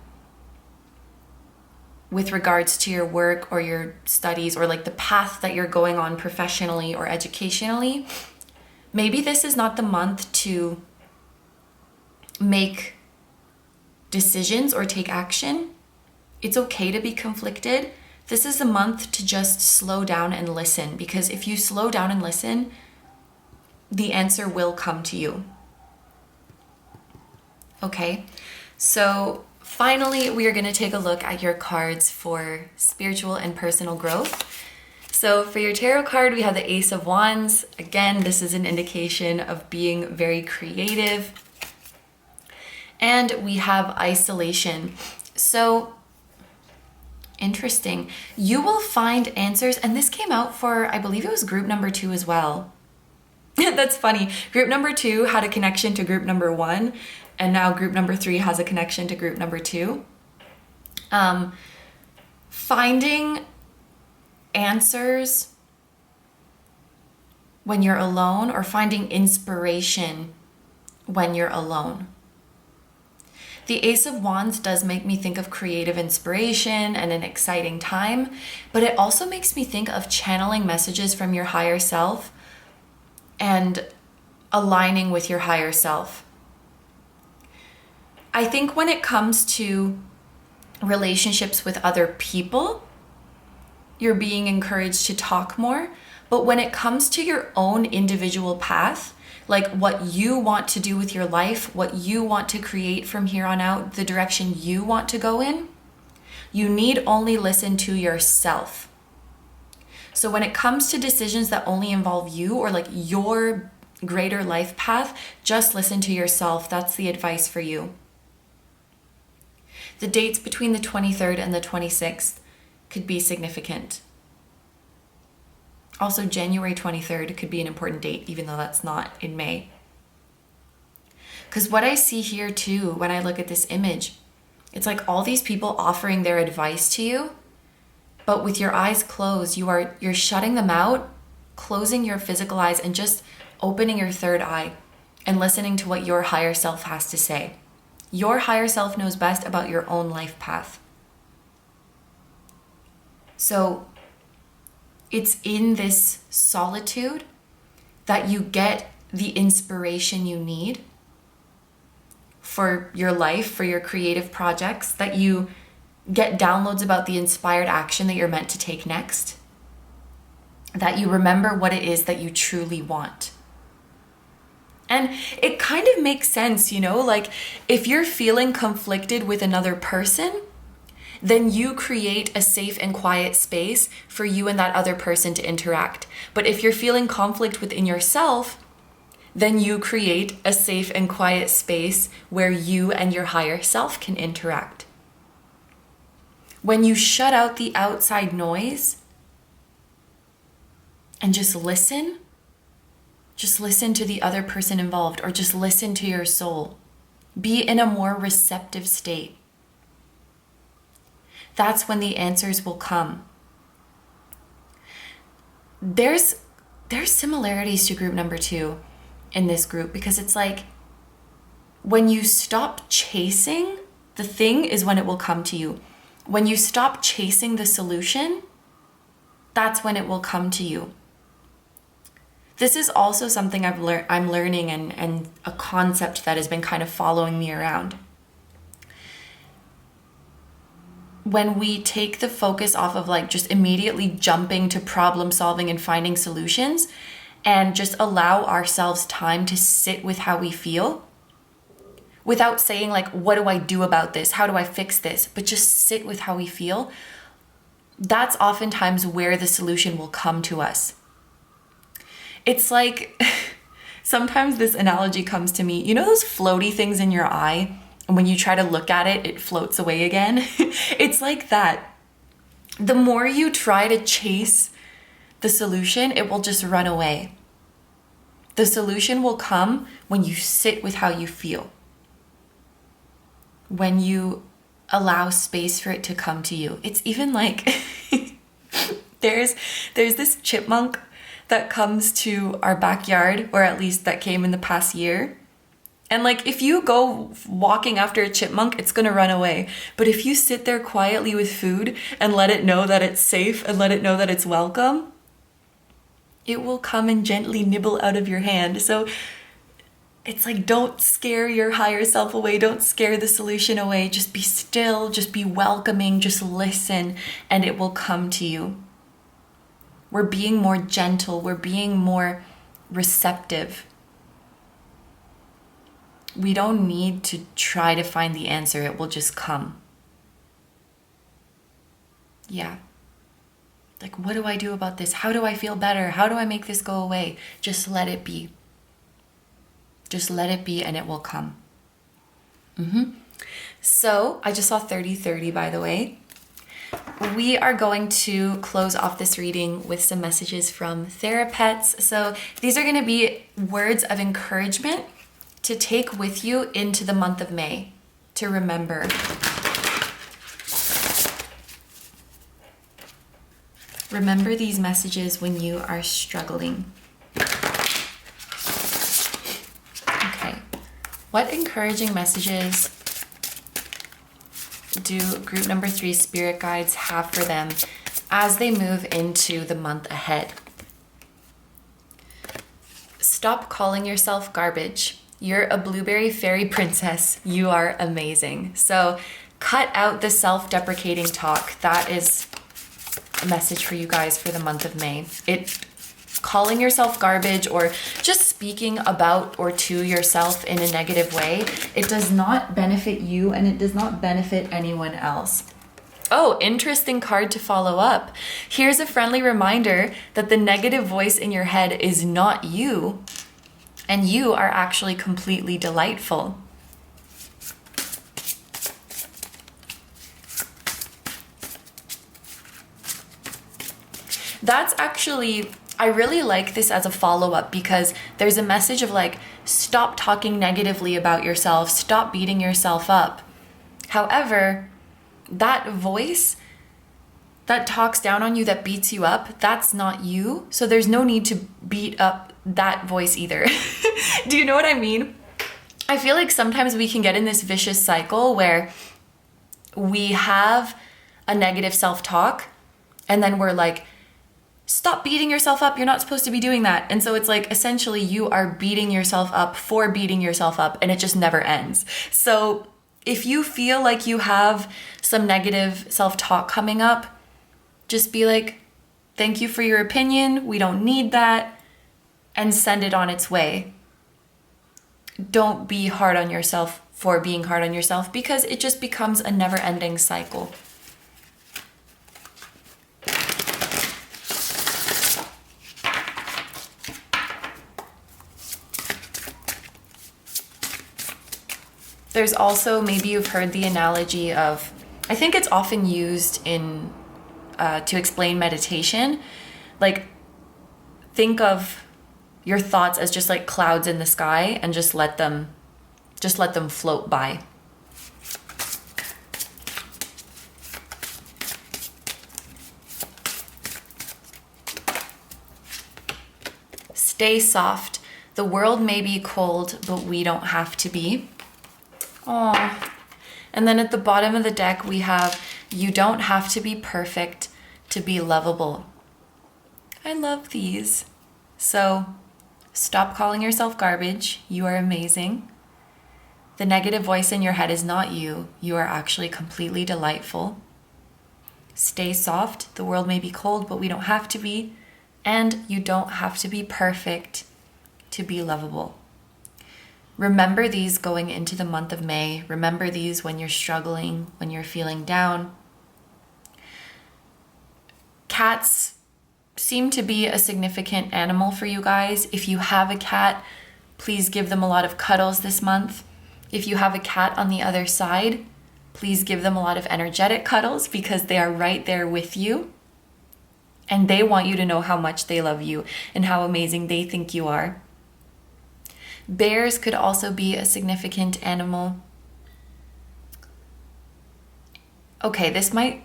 with regards to your work or your studies, or like the path that you're going on professionally or educationally, maybe this is not the month to make decisions or take action. It's okay to be conflicted. This is a month to just slow down and listen, because if you slow down and listen, the answer will come to you. Okay, so finally, we are going to take a look at your cards for spiritual and personal growth. So for your tarot card, we have the Ace of Wands. Again, this is an indication of being very creative. And we have isolation. So interesting. You will find answers, and this came out for, I believe it was group number 2 as well. That's funny. Group number 2 had a connection to group number 1, and now group number 3 has a connection to group number 2. Finding answers when you're alone, or finding inspiration when you're alone. The Ace of Wands does make me think of creative inspiration and an exciting time, but it also makes me think of channeling messages from your higher self and aligning with your higher self. I think when it comes to relationships with other people, you're being encouraged to talk more, but when it comes to your own individual path, like what you want to do with your life, what you want to create from here on out, the direction you want to go in, you need only listen to yourself. So when it comes to decisions that only involve you or like your greater life path, just listen to yourself. That's the advice for you. The dates between the 23rd and the 26th could be significant. Also, January 23rd could be an important date, even though that's not in May. Because what I see here too, when I look at this image, it's like all these people offering their advice to you, but with your eyes closed, you're shutting them out, closing your physical eyes, and just opening your third eye and listening to what your higher self has to say. Your higher self knows best about your own life path. So it's in this solitude that you get the inspiration you need for your life, for your creative projects, that you get downloads about the inspired action that you're meant to take next, that you remember what it is that you truly want. And it kind of makes sense, you know, like if you're feeling conflicted with another person, then you create a safe and quiet space for you and that other person to interact. But if you're feeling conflict within yourself, then you create a safe and quiet space where you and your higher self can interact. When you shut out the outside noise and just listen to the other person involved, or just listen to your soul. Be in a more receptive state. That's when the answers will come. There's similarities to group number 2 in this group, because it's like when you stop chasing, the thing is when it will come to you. When you stop chasing the solution, that's when it will come to you. This is also something I'm learning and a concept that has been kind of following me around. When we take the focus off of like just immediately jumping to problem solving and finding solutions, and just allow ourselves time to sit with how we feel, without saying like, what do I do about this? How do I fix this? But just sit with how we feel. That's oftentimes where the solution will come to us. It's like, sometimes this analogy comes to me, you know those floaty things in your eye? And when you try to look at it, it floats away again. It's like that. The more you try to chase the solution, it will just run away. The solution will come when you sit with how you feel. When you allow space for it to come to you. It's even like, there's this chipmunk that comes to our backyard, or at least that came in the past year. And like, if you go walking after a chipmunk, it's gonna run away. But if you sit there quietly with food and let it know that it's safe and let it know that it's welcome, it will come and gently nibble out of your hand. So it's like, don't scare your higher self away. Don't scare the solution away. Just be still, just be welcoming, just listen, and it will come to you. We're being more gentle. We're being more receptive. We don't need to try to find the answer. It will just come. Yeah. Like, what do I do about this? How do I feel better? How do I make this go away? Just let it be. Just let it be and it will come. So I just saw 3030, by the way. We are going to close off this reading with some messages from Thera-pets. So these are going to be words of encouragement to take with you into the month of May, to remember. Remember these messages when you are struggling. Okay, what encouraging messages do group number 3 spirit guides have for them as they move into the month ahead? Stop calling yourself garbage. You're a blueberry fairy princess. You are amazing. So cut out the self-deprecating talk. That is a message for you guys for the month of May. calling yourself garbage or just speaking about or to yourself in a negative way, it does not benefit you and it does not benefit anyone else. Oh, interesting card to follow up. Here's a friendly reminder that the negative voice in your head is not you, and you are actually completely delightful. That's actually, I really like this as a follow-up because there's a message of like, stop talking negatively about yourself, stop beating yourself up. However, that voice that talks down on you, that beats you up, that's not you. So there's no need to beat up that voice either. Do you know what I mean? I feel like sometimes we can get in this vicious cycle where we have a negative self-talk and then we're like, stop beating yourself up. You're not supposed to be doing that. And so it's like, essentially you are beating yourself up for beating yourself up and it just never ends. So if you feel like you have some negative self-talk coming up, just be like, thank you for your opinion. We don't need that. And send it on its way. Don't be hard on yourself for being hard on yourself because it just becomes a never-ending cycle. There's also, maybe you've heard the analogy of, I think it's often used in to explain meditation. Like, think of your thoughts as just like clouds in the sky and just let them float by. Stay soft. The world may be cold, but we don't have to be. Aww. And then at the bottom of the deck, we have, you don't have to be perfect to be lovable. I love these. So stop calling yourself garbage. You are amazing. The negative voice in your head is not you. You are actually completely delightful. Stay soft. The world may be cold, but we don't have to be. And you don't have to be perfect to be lovable. Remember these going into the month of May. Remember these when you're struggling, when you're feeling down. Cats seem to be a significant animal for you guys. If you have a cat, please give them a lot of cuddles this month. If you have a cat on the other side, please give them a lot of energetic cuddles because they are right there with you. And they want you to know how much they love you and how amazing they think you are. Bears could also be a significant animal. Okay, this might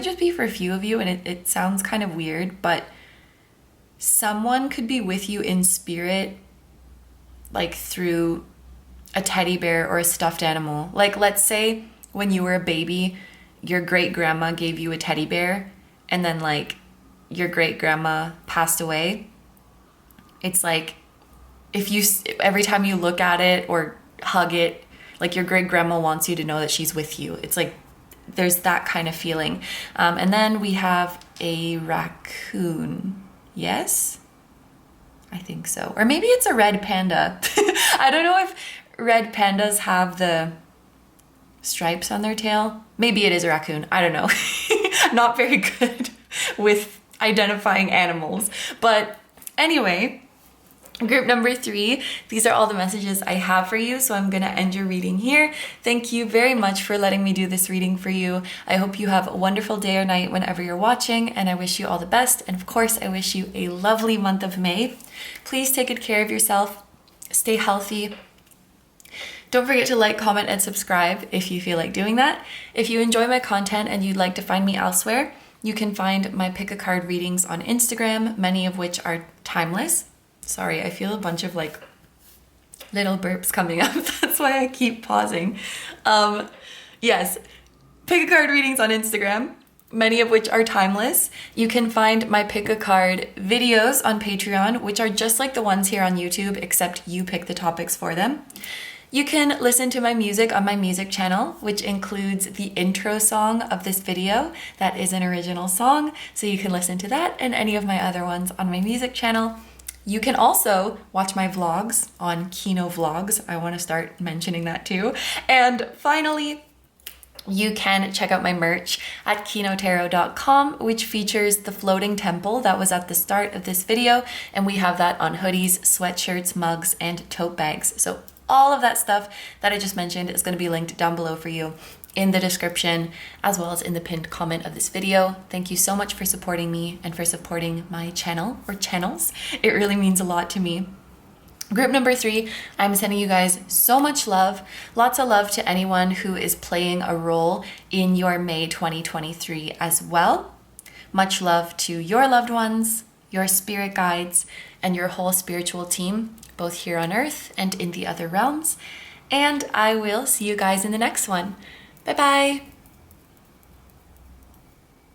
just be for a few of you, and it sounds kind of weird, but someone could be with you in spirit, like through a teddy bear or a stuffed animal. Like, let's say when you were a baby, your great grandma gave you a teddy bear, and then like your great grandma passed away. It's like, every time you look at it or hug it, like your great grandma wants you to know that she's with you. It's like, there's that kind of feeling. And then we have a raccoon. Yes? I think so. Or maybe it's a red panda. I don't know if red pandas have the stripes on their tail. Maybe it is a raccoon. I don't know. Not very good with identifying animals. But anyway, group number 3, these are all the messages I have for you, so I'm going to end your reading here. Thank you very much for letting me do this reading for you. I hope you have a wonderful day or night whenever you're watching, and I wish you all the best. And of course, I wish you a lovely month of May. Please take good care of yourself. Stay healthy. Don't forget to like, comment, and subscribe if you feel like doing that. If you enjoy my content and you'd like to find me elsewhere, you can find my pick a card readings on Instagram, many of which are timeless. Sorry, I feel a bunch of like little burps coming up. That's why I keep pausing. Yes, pick a card readings on Instagram, many of which are timeless. You can find my pick a card videos on Patreon, which are just like the ones here on YouTube, except you pick the topics for them. You can listen to my music on my music channel, which includes the intro song of this video. That is an original song, so you can listen to that and any of my other ones on my music channel. You can also watch my vlogs on KINO Vlogs. I want to start mentioning that too. And finally, you can check out my merch at kinotarot.com, which features the floating temple that was at the start of this video. And we have that on hoodies, sweatshirts, mugs, and tote bags. So all of that stuff that I just mentioned is going to be linked down below for you in the description, as well as in the pinned comment of this video. Thank you so much for supporting me and for supporting my channel or channels. It really means a lot to me. Group number 3, I'm sending you guys so much love. Lots of love to anyone who is playing a role in your May 2023 as well. Much love to your loved ones, your spirit guides, and your whole spiritual team, both here on Earth and in the other realms. And I will see you guys in the next one. Bye-bye.